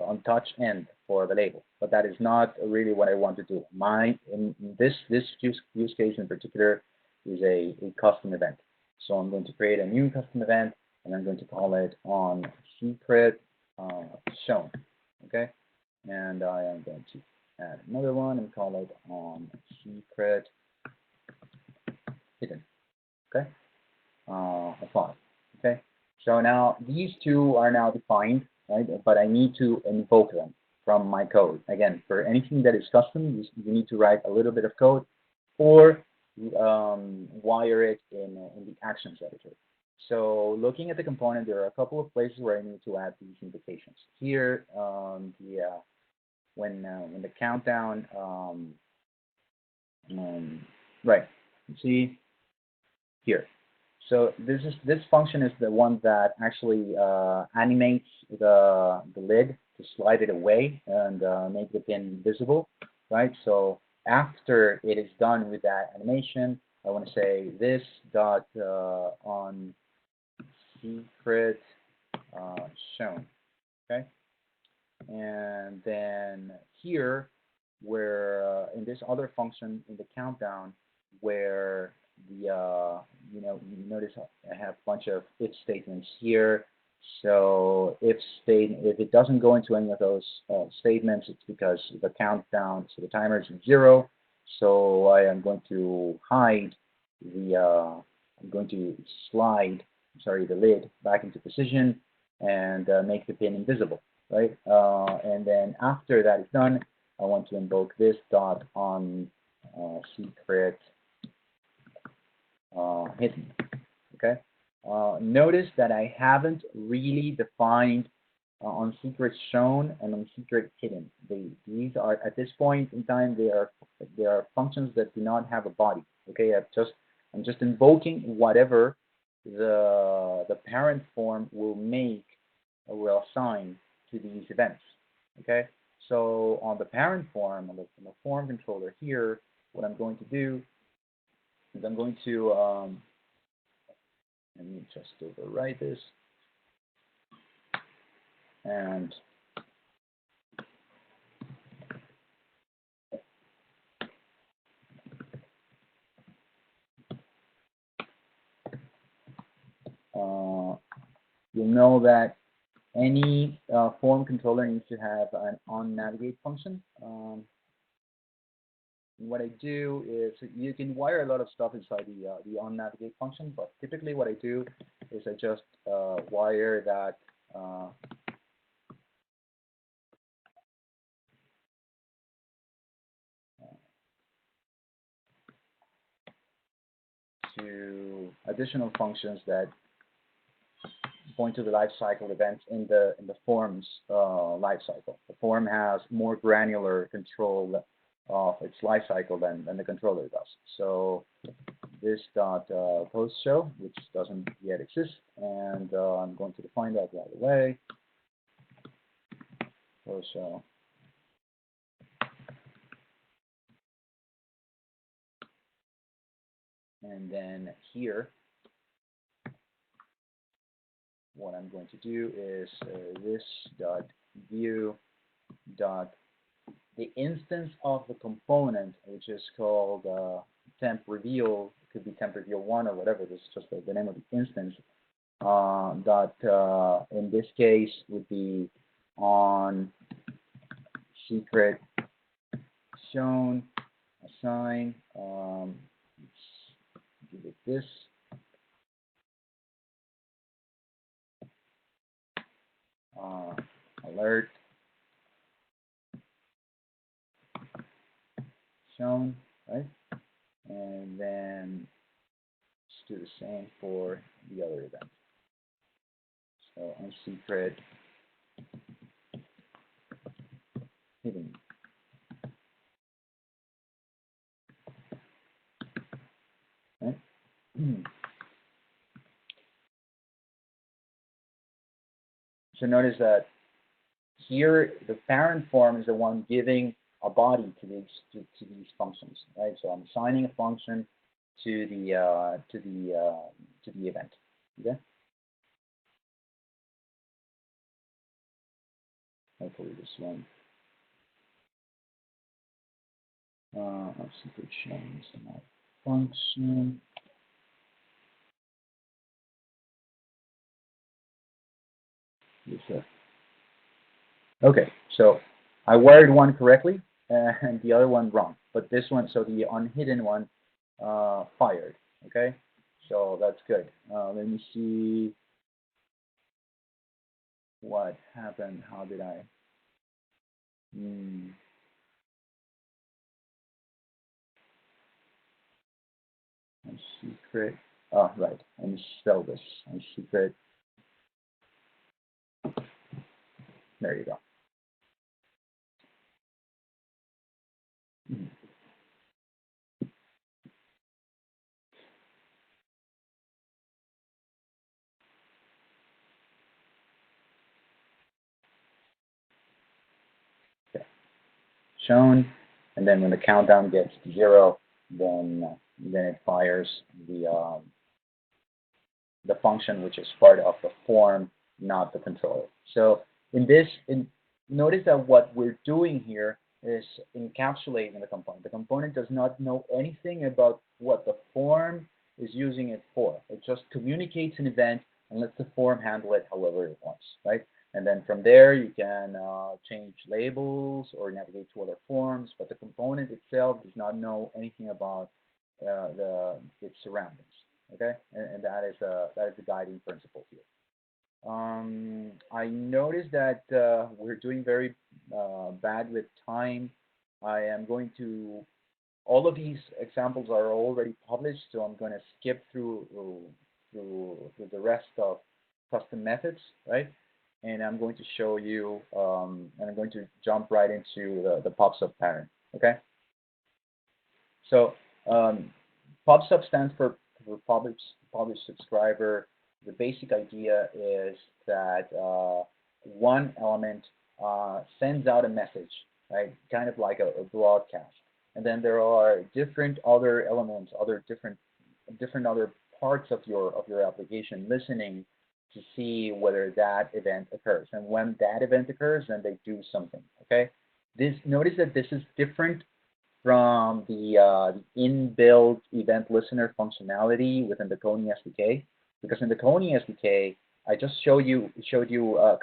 untouched end for the label, but that is not really what I want to do. In this use case in particular is a custom event. So I'm going to create a new custom event, and I'm going to call it on secret shown. Okay, and I am going to add another one and call it on secret hidden. Okay, apply. Okay, so now these two are now defined, right? But I need to invoke them from my code. Again, for anything that is custom, you need to write a little bit of code, or wire it in the actions editor. So looking at the component, there are a couple of places where I need to add these invocations. Here, when the countdown, right, you see here. So this function is the one that actually animates the lid to slide it away and make the pin visible, right? So after it is done with that animation, I want to say this dot on secret shown, okay? And then here, where in this other function in the countdown, where the you notice I have a bunch of if statements here. So if it doesn't go into any of those statements, it's because the countdown, so the timer is 0. So I am going to hide the I'm going to slide, sorry, the lid back into position and make the pin invisible, right? And then after that is done, I want to invoke this dot on secret hidden. Okay. Notice that I haven't really defined on secret shown and on secret hidden. These are, at this point in time, they are functions that do not have a body. Okay. I'm just invoking whatever the parent form will make or will assign to these events. Okay. So on the parent form, on the form controller here, what I'm going to do is I'm going to let me just overwrite this, and you'll know that any form controller needs to have an onNavigate function. What I do is, you can wire a lot of stuff inside the onNavigate function, but typically what I do is I just wire that to additional functions that point to the lifecycle events in the form's lifecycle. The form has more granular control of its lifecycle than the controller does. So this dot post show, which doesn't yet exist, and I'm going to define that right away. Post show. And then here, what I'm going to do is this dot view dot the instance of the component, which is called temp reveal. It could be temp reveal 1 or whatever. This is just the name of the instance. That in this case would be on secret shown assign. Let's give it this. alert shown, right? And then let's do the same for the other event. So on secret hidden. Right? So notice that here the parent form is the one giving a body to these functions, right? So I'm assigning a function to the event. Okay. Hopefully this one. Let's see if it shows my function. Yes, sir. Okay, so I wired one correctly and the other one wrong, but this one, so the unhidden one fired. Okay, so that's good. Let me see what happened. How did I? My secret. Oh, right. Let me spell this. My secret. There you go. Okay. Shown, and then when the countdown gets to 0, then it fires the function which is part of the form, not the controller. So notice that what we're doing here is encapsulating the component. The component does not know anything about what the form is using it for. It just communicates an event and lets the form handle it however it wants, right? And then from there, you can change labels or navigate to other forms, but the component itself does not know anything about its surroundings. Okay, and that is the guiding principle here. I noticed that we're doing very bad with time. I am going to, all of these examples are already published, so I'm going to skip through the rest of custom methods, right? And I'm going to show you, and I'm going to jump right into the PubSub pattern, okay? So PubSub stands for publish subscriber. The basic idea is that one element sends out a message, right? Kind of like a broadcast. And then there are different other elements, different other parts of your application listening to see whether that event occurs. And when that event occurs, then they do something. Okay. Notice that this is different from the inbuilt event listener functionality within the Kony SDK, because in the Kony SDK, I just showed you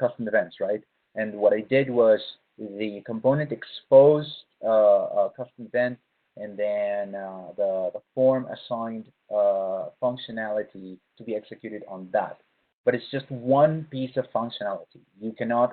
custom events, right? And what I did was the component exposed a custom event, and then the form assigned functionality to be executed on that. But it's just one piece of functionality. You cannot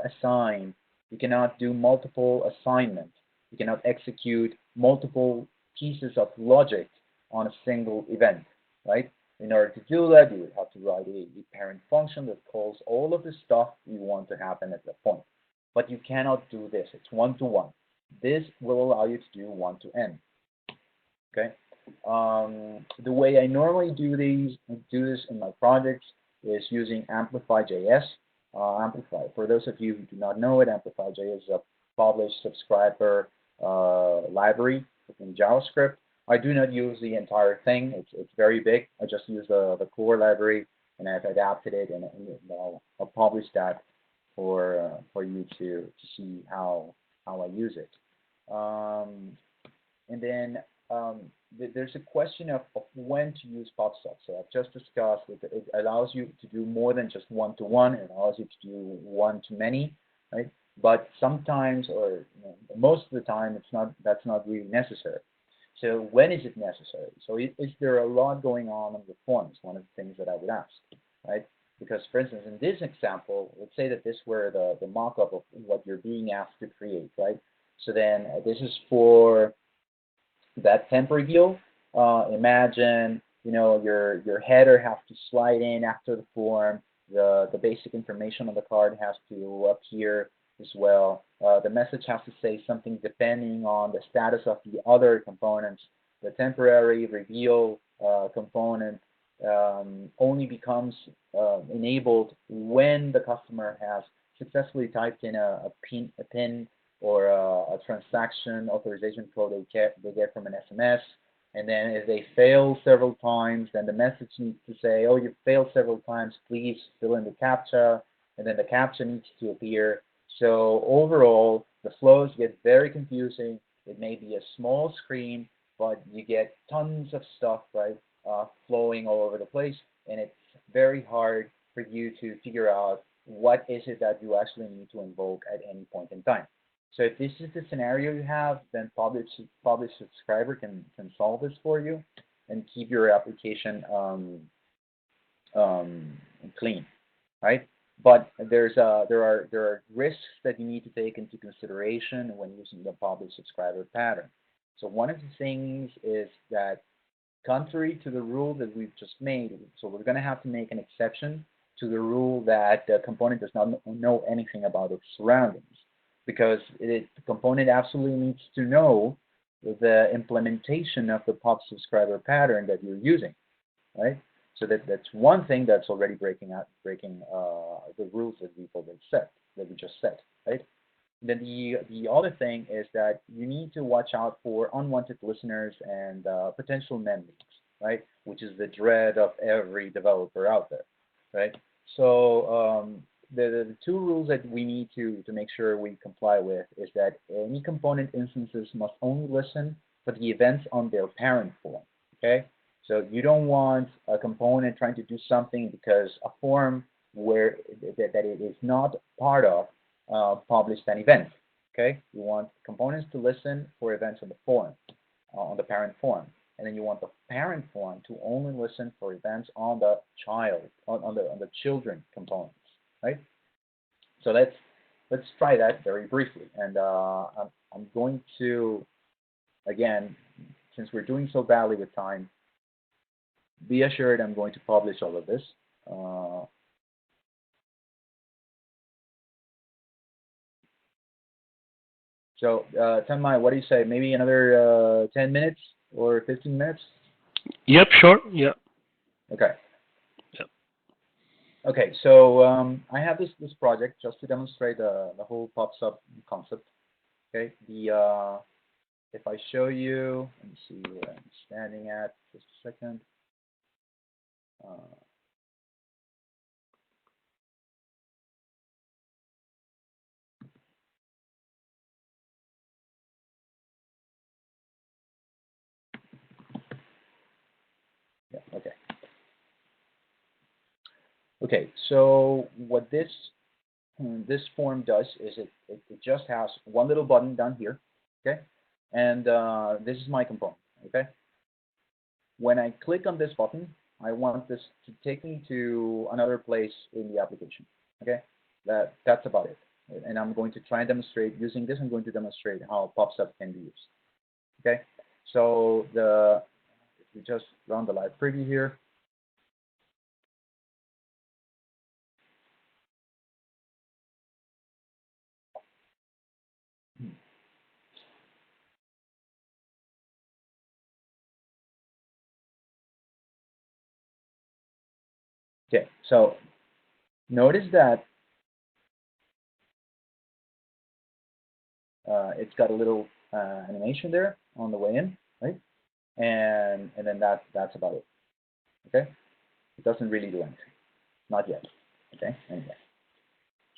do multiple assignments. You cannot execute multiple pieces of logic on a single event, right? In order to do that, you would have to write a parent function that calls all of the stuff you want to happen at that point. But you cannot do this. It's one-to-one. This will allow you to do one-to-n. Okay. The way I normally do this in my projects is using Amplify.js. Amplify. For those of you who do not know it, Amplify.js is a published subscriber library in JavaScript. I do not use the entire thing. It's very big. I just use the core library, and I've adapted it, and I'll publish that for you to see how I use it. And then there's a question of when to use PubSub. So I've just discussed that it allows you to do more than just one-to-one. It allows you to do one-to-many, right? But sometimes, or most of the time, that's not really necessary. So when is it necessary? So is there a lot going on the forms? One of the things that I would ask, right? Because, for instance, in this example, let's say that this were the mock-up of what you're being asked to create, right? So then this is for that temp reveal. Imagine, your header has to slide in after the form. The basic information on the card has to appear as well. The message has to say something depending on the status of the other components. The temporary reveal component only becomes enabled when the customer has successfully typed in a PIN or a transaction authorization code they get from an SMS. And then if they fail several times, then the message needs to say, oh, you failed several times, please fill in the CAPTCHA. And then the CAPTCHA needs to appear. So overall, the flows get very confusing. It may be a small screen, but you get tons of stuff, right, flowing all over the place. And it's very hard for you to figure out what is it that you actually need to invoke at any point in time. So if this is the scenario you have, then publish subscriber can solve this for you and keep your application clean, right? But there are risks that you need to take into consideration when using the publish subscriber pattern. So one of the things is that contrary to the rule that we've just made, so we're going to have to make an exception to the rule that the component does not know anything about its surroundings, because the component absolutely needs to know the implementation of the pub subscriber pattern that you're using, right? So that's one thing that's already breaking the rules that we've already set, that we just set, right? Then the other thing is that you need to watch out for unwanted listeners and potential mem leaks, right? Which is the dread of every developer out there, right? So the two rules that we need to make sure we comply with is that any component instances must only listen for the events on their parent form, okay? So you don't want a component trying to do something because a form where that it is not part of published an event, okay? You want components to listen for events on the form, on the parent form. And then you want the parent form to only listen for events on the child, on the children components, right? So let's try that very briefly. And I'm going to, again, since we're doing so badly with time, be assured I'm going to publish all of this. So, Tanmai, what do you say? Maybe another 10 minutes or 15 minutes? Yep, sure. Yeah. Okay. Yep. Okay, so I have this project just to demonstrate the whole PubSub concept. Okay, if I show you, let me see where I'm standing at. Just a second. Yeah, okay. Okay, so what this form does is it just has one little button down here, okay? And this is my component, okay? When I click on this button, I want this to take me to another place in the application, okay? That's about it. And I'm going to try and demonstrate, using this, I'm going to demonstrate how PubSub can be used, okay? So if we just run the live preview here, okay, so notice that it's got a little animation there on the way in, right? And then that's about it, okay? It doesn't really do anything, not yet, okay? Anyway,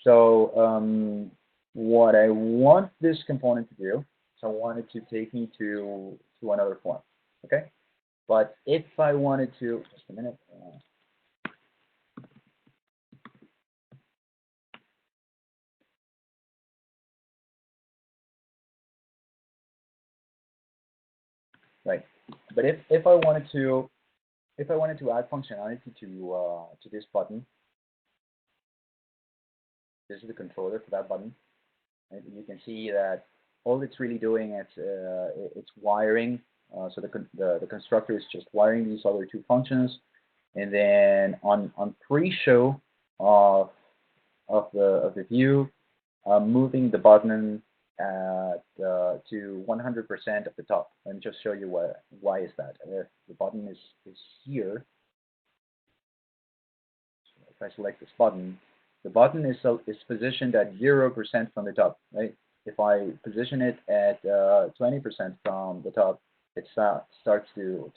so what I want this component to do, so I want it to take me to another form, okay? But if I wanted to, just a minute. Right. But if I wanted to add functionality to this button, this is the controller for that button. And you can see that all it's really doing is it's wiring. So the constructor is just wiring these other two functions, and then on pre-show of the view, moving the button to 100% of the top. Let me just show you why is that. The button is here. So if I select this button, the button is positioned at 0% from the top, right? If I position it at 20% from the top, it starts to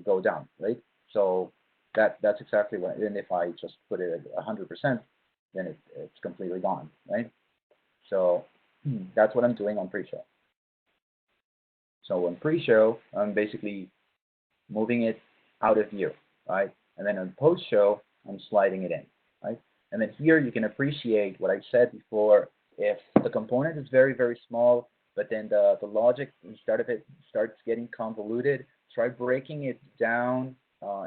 go down, right? So that's exactly what. And if I just put it at 100%, then it's completely gone, right? So that's what I'm doing on pre-show. So on pre-show, I'm basically moving it out of view, right? And then on post-show, I'm sliding it in, right? And then here you can appreciate what I said before. If the component is very, very small, but then the logic instead of it starts getting convoluted, try breaking it down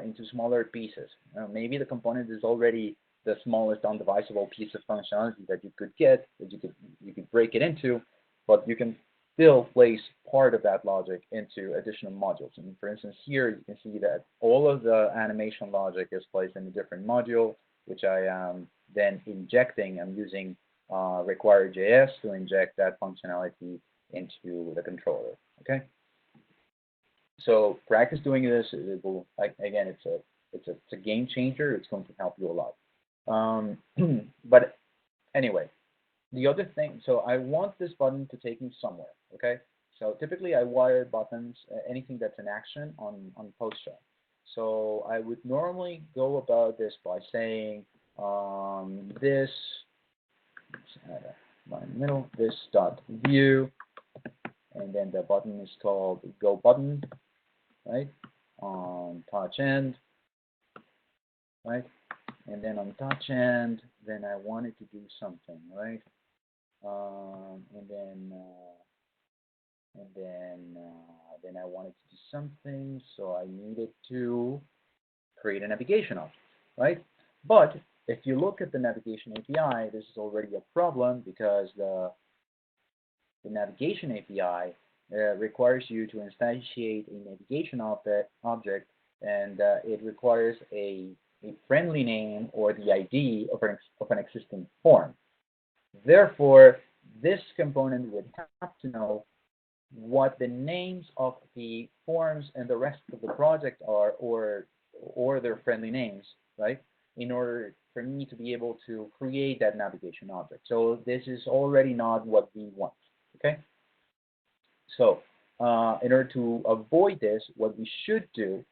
into smaller pieces. Maybe the component is already the smallest undivisible piece of functionality that you could get, that you could break it into, but you can still place part of that logic into additional modules. And for instance, here you can see that all of the animation logic is placed in a different module, which I am then injecting. I'm using require.js to inject that functionality into the controller. Okay. So practice doing this. It will, again, it's a game changer. It's going to help you a lot. But anyway, the other thing, so I want this button to take me somewhere, okay? So typically I wire buttons, anything that's an action on post-show. So I would normally go about this by saying this, one in the middle, this dot view, and then the button is called go button, right? On touch end, right? And then on touch end, then I wanted to do something, right? And then I wanted to do something, so I needed to create a navigation object, right? But if you look at the navigation API, this is already a problem because the navigation API requires you to instantiate a navigation object, and it requires a friendly name or the ID of an existing form. Therefore, this component would have to know what the names of the forms and the rest of the project are, or their friendly names, right? In order for me to be able to create that navigation object. So this is already not what we want, okay? So in order to avoid this, what we should do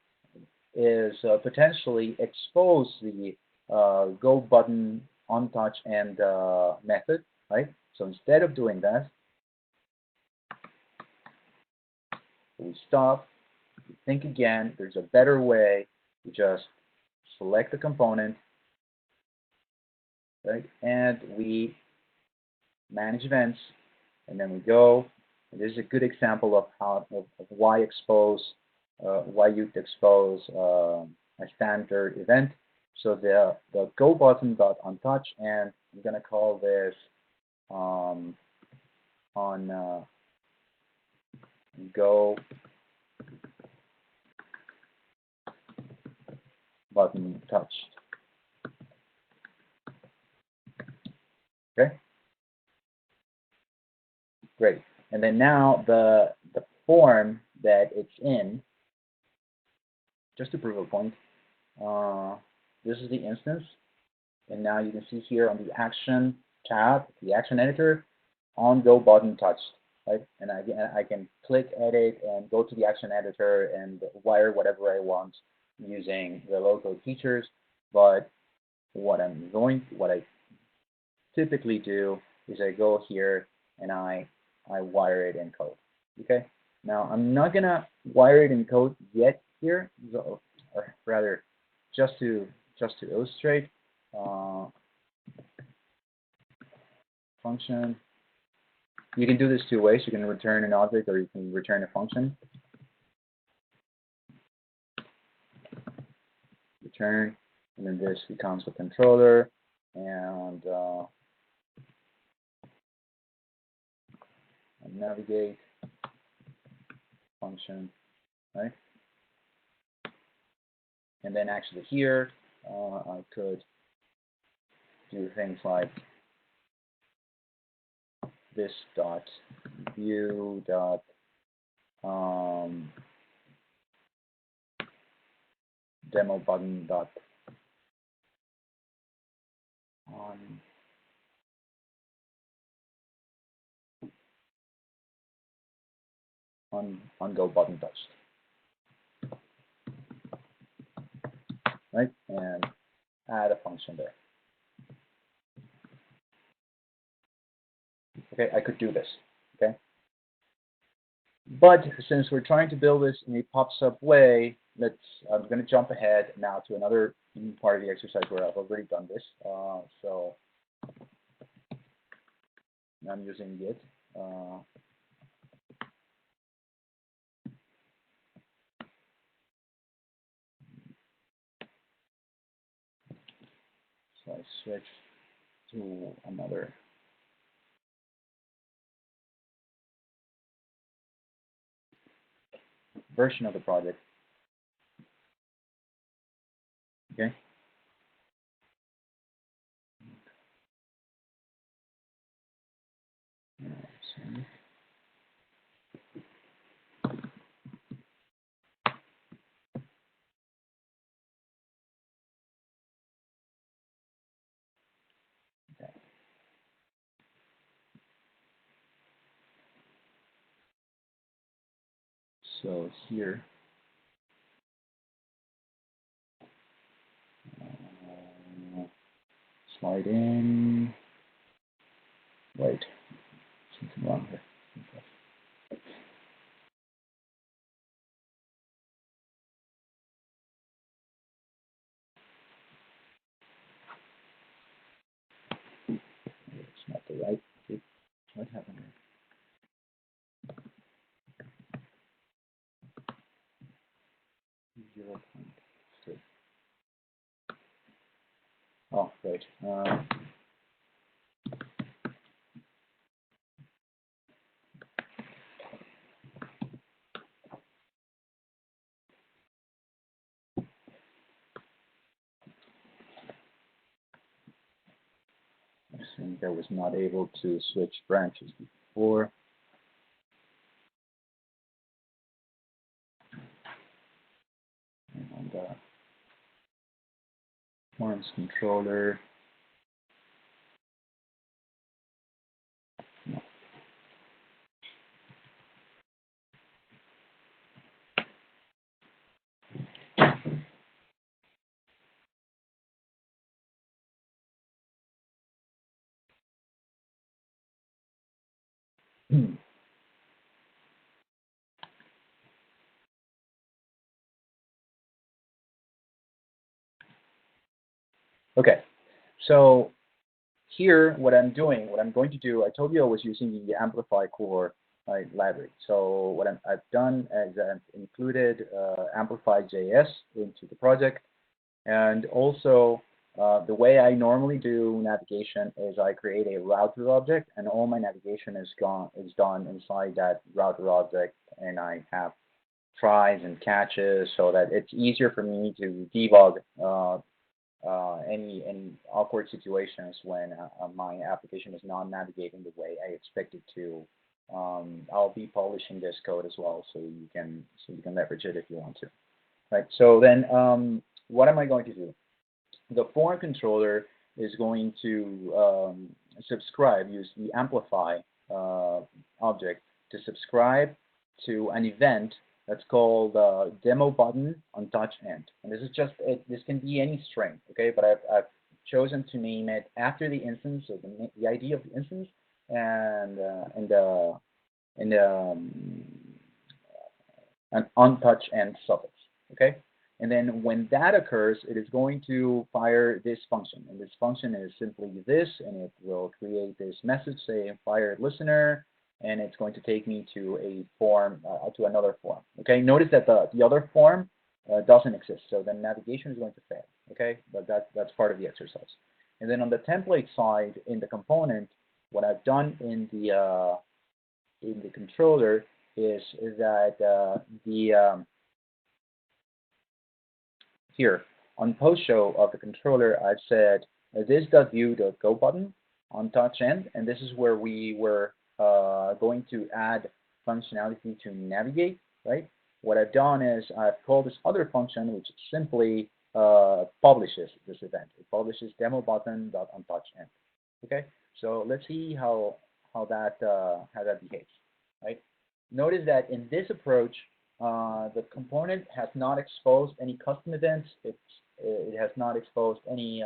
is potentially expose the go button on touch end method, right? So instead of doing that, we stop, we think again. There's a better way. We just select the component, right? And we manage events, and then we go. And this is a good example of how of why expose, why you'd expose a standard event. So the go button dot on touch, and I'm gonna call this on go button touched. Okay, great. And then now the form that it's in, just to prove a point, this is the instance, and now you can see here on the action tab, the action editor, on go button touched, right? And I can click edit and go to the action editor and wire whatever I want using the low-code features. But what I typically do is I go here and I wire it in code. Okay. Now I'm not gonna wire it in code yet here, or rather, just to illustrate. Function. You can do this two ways. You can return an object or you can return a function. Return, and then this becomes a controller, and navigate function, right? And then actually here, I could do things like this dot view dot demo button dot on go button touched, right? And add a function there. Okay, I could do this. Okay, but since we're trying to build this in a pub/sub way, I'm going to jump ahead now to another part of the exercise where I've already done this. So I'm using Git. So I switch to another version of the project. Okay. Okay. So here, slide in. Wait, something wrong here. It's not the right. What happened here? 0.3. Oh, right. I think I was not able to switch branches before. And on the forms controller. No. Okay, so here, what I'm going to do, I told you I was using the Amplify core library. So what I've done is I've included Amplify.js into the project, and also the way I normally do navigation is I create a router object, and all my navigation is done inside that router object, and I have tries and catches so that it's easier for me to debug any awkward situations when my application is not navigating the way I expect it to. I'll be publishing this code as well, so you can leverage it if you want to. Right. So then, what am I going to do? The form controller is going to use the amplify object to subscribe to an event that's called demo button on touch end. And this is just this can be any string, okay? But I've chosen to name it after the instance, so the ID of the instance, and an on touch end suffix, okay? And then when that occurs, it is going to fire this function. And this function is simply this, and it will create this message saying fire listener, and it's going to take me to a form, to another form. Okay, notice that the other form doesn't exist, so the navigation is going to fail. Okay, but that's part of the exercise. And then on the template side, in the component, what I've done in in the controller is that here on post show of the controller, I've said this.view.go button on touch end, and this is where we were going to add functionality to navigate, right? What I've done is I've called this other function, which simply publishes this event. It publishes demo button.onTouchEnd. Okay, so let's see how that behaves, right? Notice that in this approach, the component has not exposed any custom events. It has not exposed any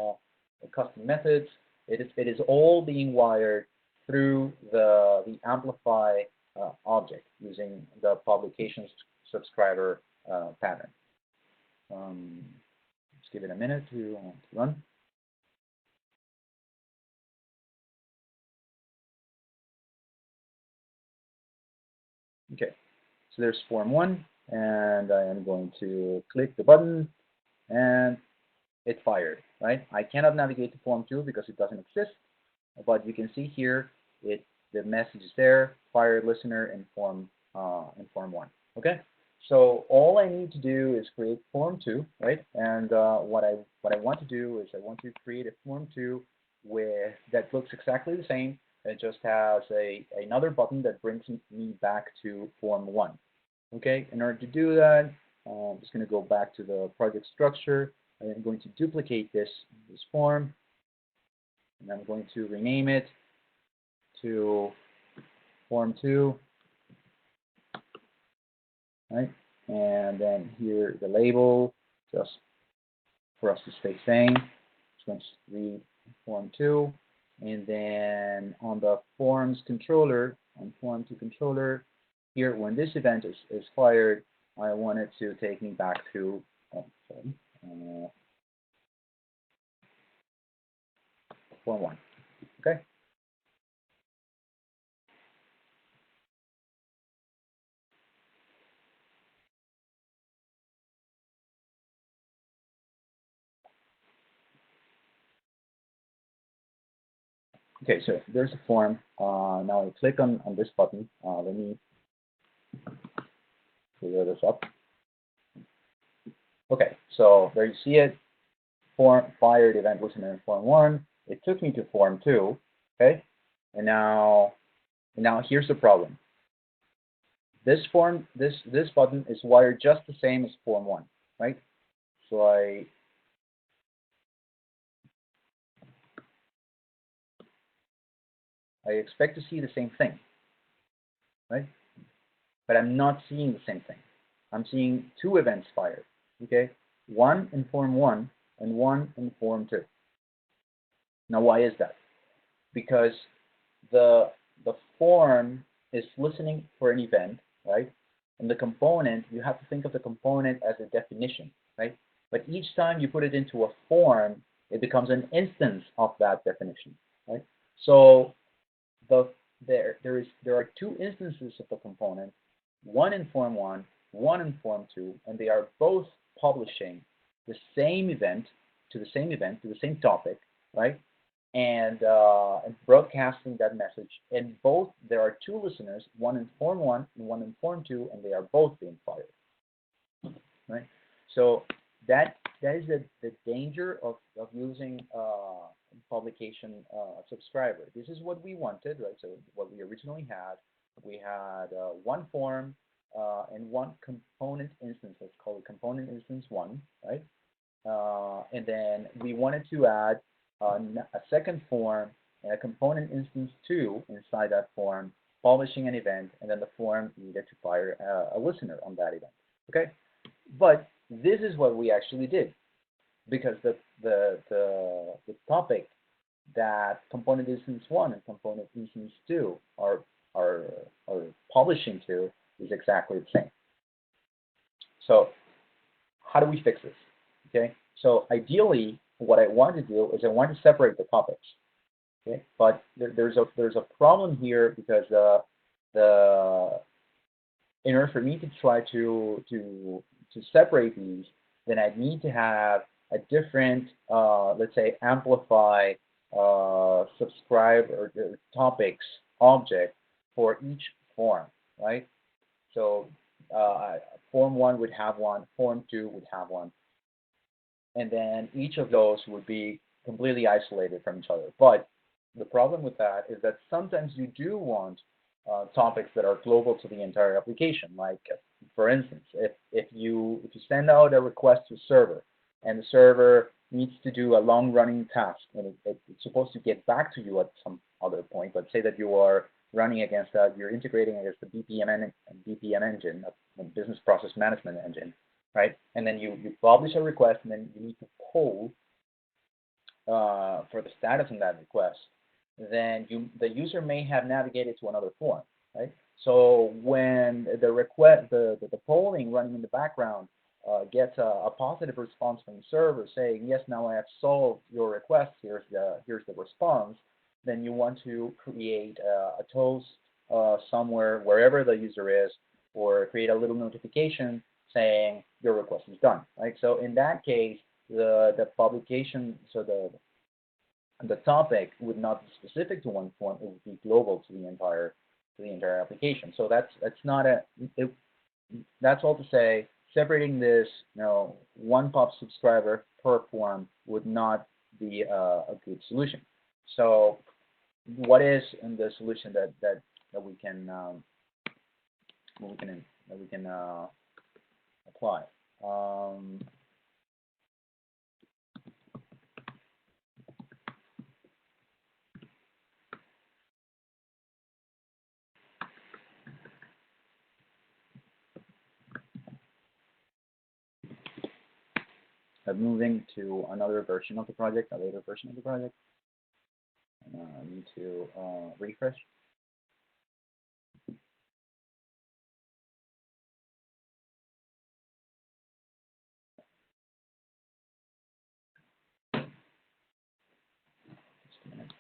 custom methods. It is all being wired through the amplify object using the publication subscriber pattern. Let's give it a minute to run. Okay, so there's form 1, and I am going to click the button, and it fired, right? I cannot navigate to form 2 because it doesn't exist, but you can see here the message is there, fired listener in form 1. Okay, so all I need to do is create form 2, right? And what I want to do is I want to create a form 2 that looks exactly the same. It just has another button that brings me back to form 1. Okay, in order to do that, I'm just going to go back to the project structure. I'm going to duplicate this form, and I'm going to rename it to form 2, right? And then here the label, just for us to stay sane. Just going to read form 2, and then on the forms controller, on form 2 controller, here when this event is fired, I want it to take me back to form 1. Okay. Okay, so there's a form. Now I click on this button. Let me clear this up. Okay, so there you see it. Form fired event listener in form 1. It took me to form 2. Okay, and now here's the problem. This button is wired just the same as form 1, right? So I expect to see the same thing, right? But I'm not seeing the same thing. I'm seeing 2 events fired, okay? One in form 1 and one in form 2. Now, why is that? Because the form is listening for an event, right? And the component, you have to think of the component as a definition, right? But each time you put it into a form, it becomes an instance of that definition, right? So there are 2 instances of the component, one in form 1, one in form 2, and they are both publishing the same event to the same topic, right? And broadcasting that message. And both there are 2 listeners, one in form 1 and one in form 2, and they are both being fired, right? So that is the danger of using publication subscriber. This is what we wanted, right? So what we originally had, we had one form and one component instance. Let's call it component instance 1, right? And then we wanted to add a second form and a component instance 2 inside that form, publishing an event, and then the form needed to fire a listener on that event. Okay, but this is what we actually did, because the topic that component instance 1 and component instance 2 are publishing to is exactly the same. So how do we fix this? Okay, so ideally, what I want to do is I want to separate the topics. Okay, but there's a problem here, because in order for me to try to separate these, then I need to have a different, let's say, amplify subscribe or topics object for each form, right? So form 1 would have one, form 2 would have one, and then each of those would be completely isolated from each other. But the problem with that is that sometimes you do want topics that are global to the entire application. Like, for instance, if you send out a request to a server, and the server needs to do a long-running task, and it's supposed to get back to you at some other point. Let's say that you are running against you're integrating against the BPM engine, a business process management engine, right? And then you publish a request, and then you need to poll for the status on that request. Then the user may have navigated to another form, right? So when the polling running in the background gets a positive response from the server saying, yes, now I have solved your request, here's the response, then you want to create a toast somewhere, wherever the user is, or create a little notification saying your request is done, right? So in that case, the publication, so the topic would not be specific to one form; it would be global to the entire application. So that's all to say. Separating this, one pub subscriber per form would not be a good solution. So, what is the solution that we can apply? Moving to another version of the project, a later version of the project. I need to refresh. Just a minute.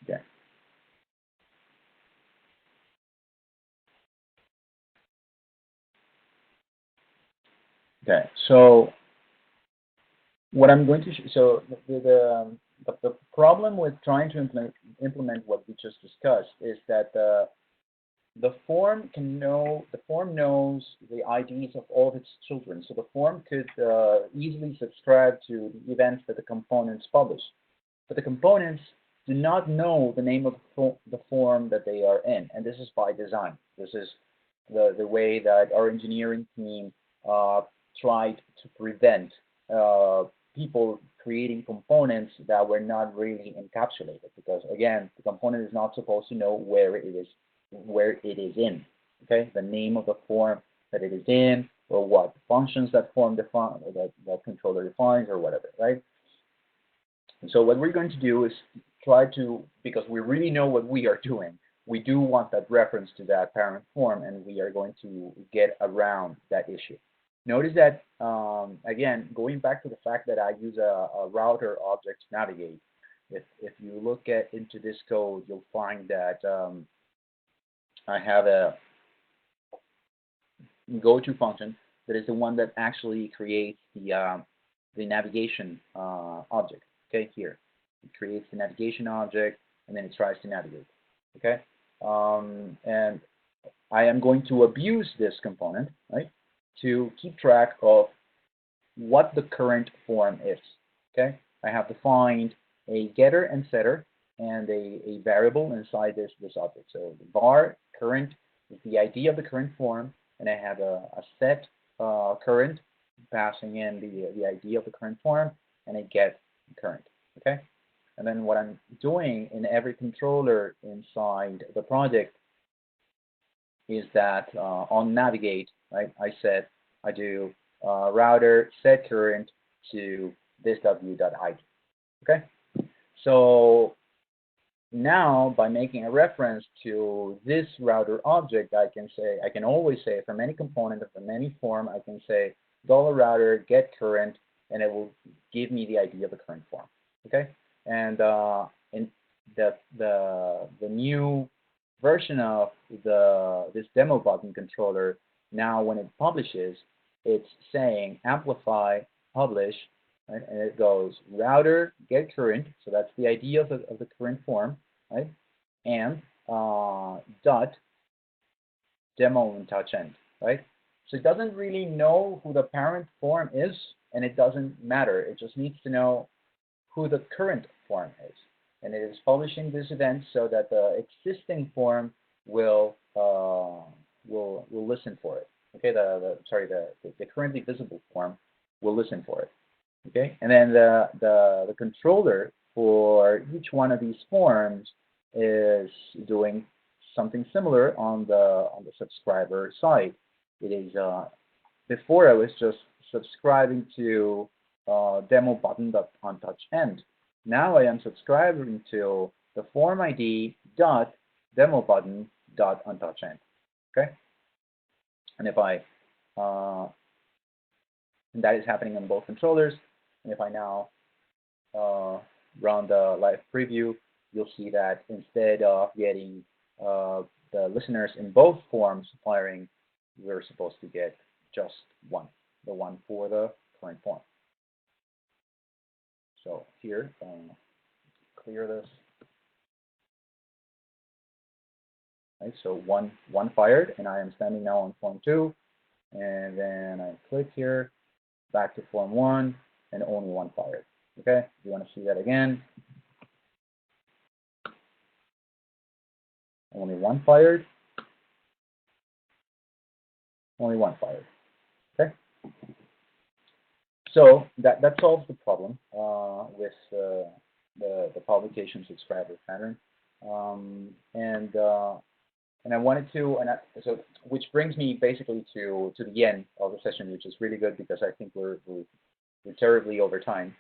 Okay. Okay. So what I'm going to so the problem with trying to implement what we just discussed is that the form knows the IDs of all of its children. So the form could easily subscribe to the events that the components publish, but the components do not know the name of the form that they are in, and this is by design. This is the way that our engineering team tried to prevent people creating components that were not really encapsulated, because again, the component is not supposed to know where it is in. Okay, the name of the form that it is in, or what functions that form define, or that controller defines, or whatever, right? And so what we're going to do is try to, because we really know what we are doing, we do want that reference to that parent form, and we are going to get around that issue. Notice that, again, going back to the fact that I use a router object to navigate, if you look into this code, you'll find that I have a go-to function that is the one that actually creates the navigation object. Okay, here it creates the navigation object, and then it tries to navigate. Okay, and I am going to abuse this component, right, to keep track of what the current form is. Okay, I have defined a getter and setter and a variable inside this object. So the var current is the ID of the current form, and I have a set current passing in the ID of the current form, and I get current. Okay, and then what I'm doing in every controller inside the project is that on navigate, right, I do router set current to this.view.id. Okay, so now by making a reference to this router object, I can always say from any component of any form, I can say $router get current, and it will give me the ID of the current form. Okay, and the new version of this demo button controller, now when it publishes, it's saying amplify publish, right? And it goes router get current, so that's the ID of the current form, right? And dot demo and touch end, right? So it doesn't really know who the parent form is, and it doesn't matter. It just needs to know who the current form is. And it is publishing this event so that the existing form will listen for it. Okay, the currently visible form will listen for it. Okay, and then the controller for each one of these forms is doing something similar on the subscriber side. It is before I was just subscribing to demo button on touch end. Now I am subscribing to the form ID dot demo button dot on touch end. Okay, and if I and that is happening on both controllers. And if I now run the live preview, you'll see that instead of getting the listeners in both forms firing, we're supposed to get just one, the one for the current form. So here, clear this. Right, so one fired, and I am standing now on form 2, and then I click here, back to form 1, and only one fired. Okay, if you want to see that again, only one fired, only one fired. Okay, so that solves the problem with the publication subscriber pattern, and I wanted to, so which brings me basically to the end of the session, which is really good because I think we're terribly over time.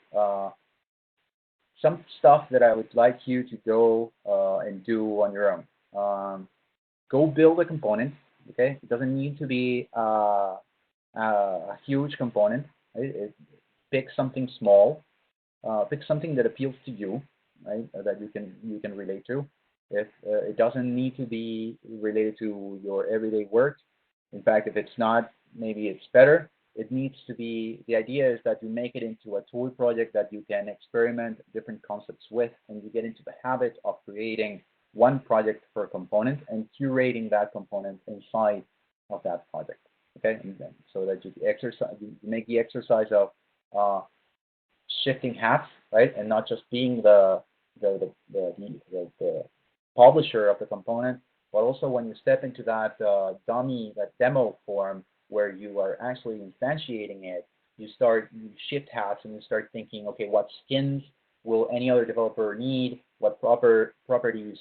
Some stuff that I would like you to go and do on your own. Go build a component. Okay, it doesn't need to be a huge component. Right? Pick something small. Pick something that appeals to you, right? That you can relate to. If it doesn't need to be related to your everyday work. In fact, if it's not, maybe it's better. It needs to be, the idea is that you make it into a tool project that you can experiment different concepts with, and you get into the habit of creating one project per component and curating that component inside of that project. Okay, and then, so that you make the exercise of shifting hats, right, and not just being the publisher of the component, but also when you step into that that demo form where you are actually instantiating it, you shift hats and you start thinking, okay, what skins will any other developer need? What properties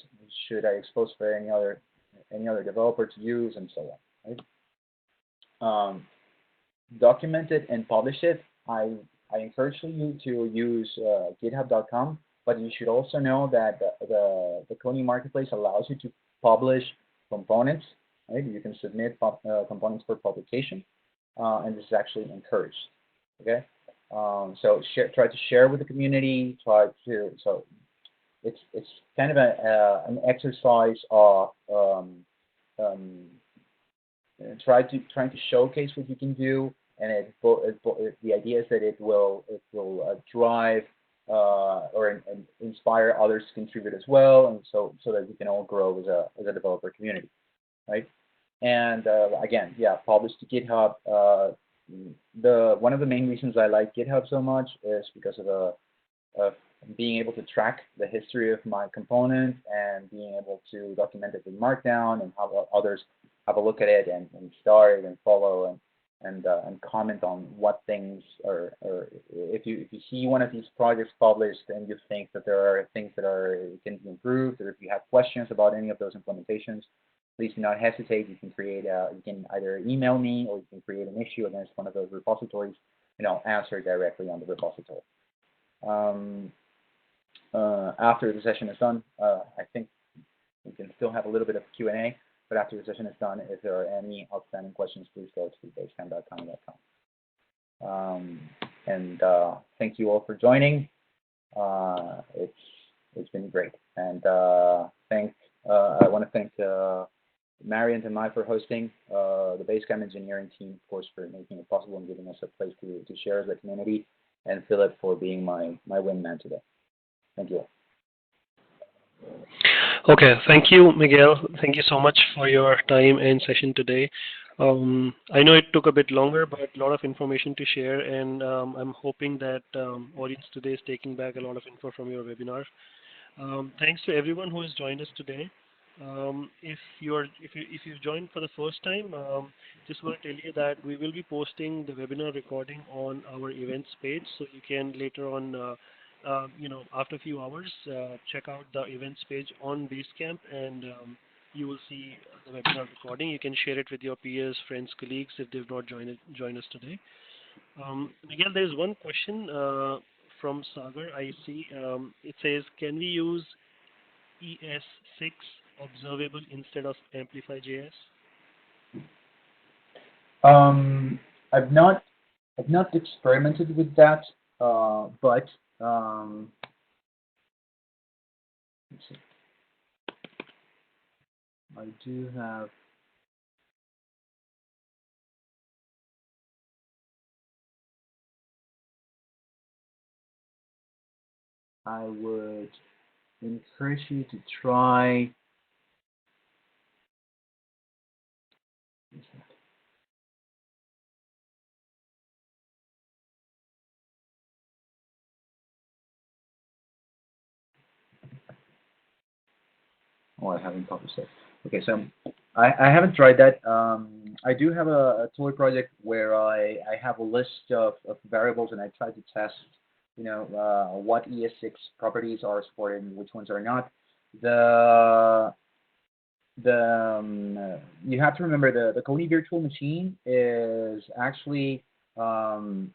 should I expose for any other developer to use, and so on. Right? Document it and publish it. I encourage you to use github.com, but you should also know that the Kony marketplace allows you to publish components. Right? You can submit components for publication, and this is actually encouraged. Okay, so try to share with the community. So it's kind of an exercise of trying to showcase what you can do, and the idea is that it will drive or inspire others to contribute as well, and so that we can all grow as a developer community, right? And again, yeah, publish to GitHub. One of the main reasons I like GitHub so much is because of being able to track the history of my component and being able to document it in Markdown and have others have a look at it and start and follow and comment on what things are, or if you see one of these projects published and you think that there are things that can be improved, or if you have questions about any of those implementations, please do not hesitate. You can either email me or you can create an issue against one of those repositories, and I'll answer directly on the repository. After the session is done, I think we can still have a little bit of Q&A, but after the session is done, if there are any outstanding questions, please go to basecamp.com. And thank you all for joining. It's been great. And I want to thank Mary and Mai for hosting, the Basecamp engineering team, of course, for making it possible and giving us a place to share as a community, and Philip for being my wingman today. Thank you. Okay, thank you, Miguel. Thank you so much for your time and session today. I know it took a bit longer, but a lot of information to share, and I'm hoping that audience today is taking back a lot of info from your webinar. Thanks to everyone who has joined us today. If you've joined for the first time, just want to tell you that we will be posting the webinar recording on our events page, so you can later on, after a few hours, check out the events page on Basecamp, and you will see the webinar recording. You can share it with your peers, friends, colleagues if they've not joined us today. Miguel, there's one question from Sagar. I see. It says, can we use ES6 observable instead of Amplify.js? I've not experimented with that, but let's see. I do have. I would encourage you to try. Oh, I haven't published it. Okay, so I haven't tried that. I do have a toy project where I have a list of variables, and I try to test, what ES6 properties are supported and which ones are not. You have to remember the Kony virtual machine is actually a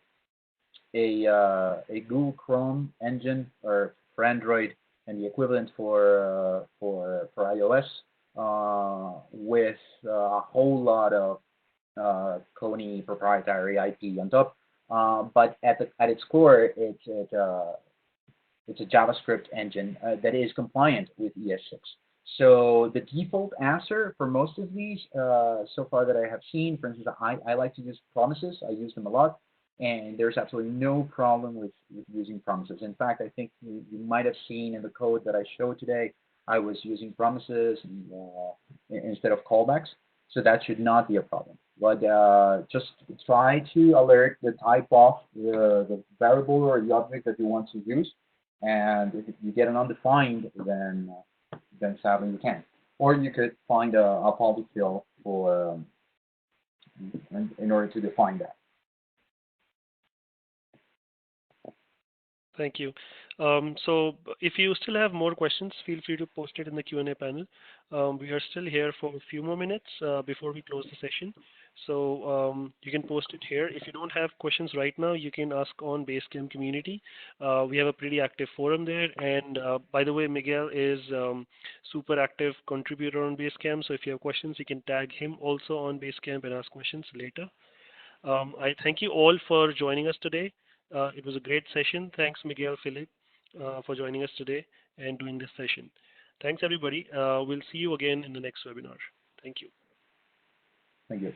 Google Chrome engine or for Android, and the equivalent for iOS, with a whole lot of Kony proprietary IP on top. But at its core, it's a JavaScript engine that is compliant with ES6. So the default answer for most of these, so far that I have seen, for instance, I like to use promises. I use them a lot, and there's absolutely no problem with using promises. In fact, I think you might have seen in the code that I showed today, I was using promises instead of callbacks. So that should not be a problem. But just try to alert the type of the variable or the object that you want to use. And if you get an undefined, then sadly you can't. Or you could find a public fill for in order to define that. Thank you. So if you still have more questions, feel free to post it in the Q&A panel. We are still here for a few more minutes before we close the session. So you can post it here. If you don't have questions right now, you can ask on Basecamp community. We have a pretty active forum there. And by the way, Miguel is super active contributor on Basecamp. So if you have questions, you can tag him also on Basecamp and ask questions later. I thank you all for joining us today. It was a great session. Thanks, Miguel, Philip, for joining us today and doing this session. Thanks, everybody. We'll see you again in the next webinar. Thank you. Thank you.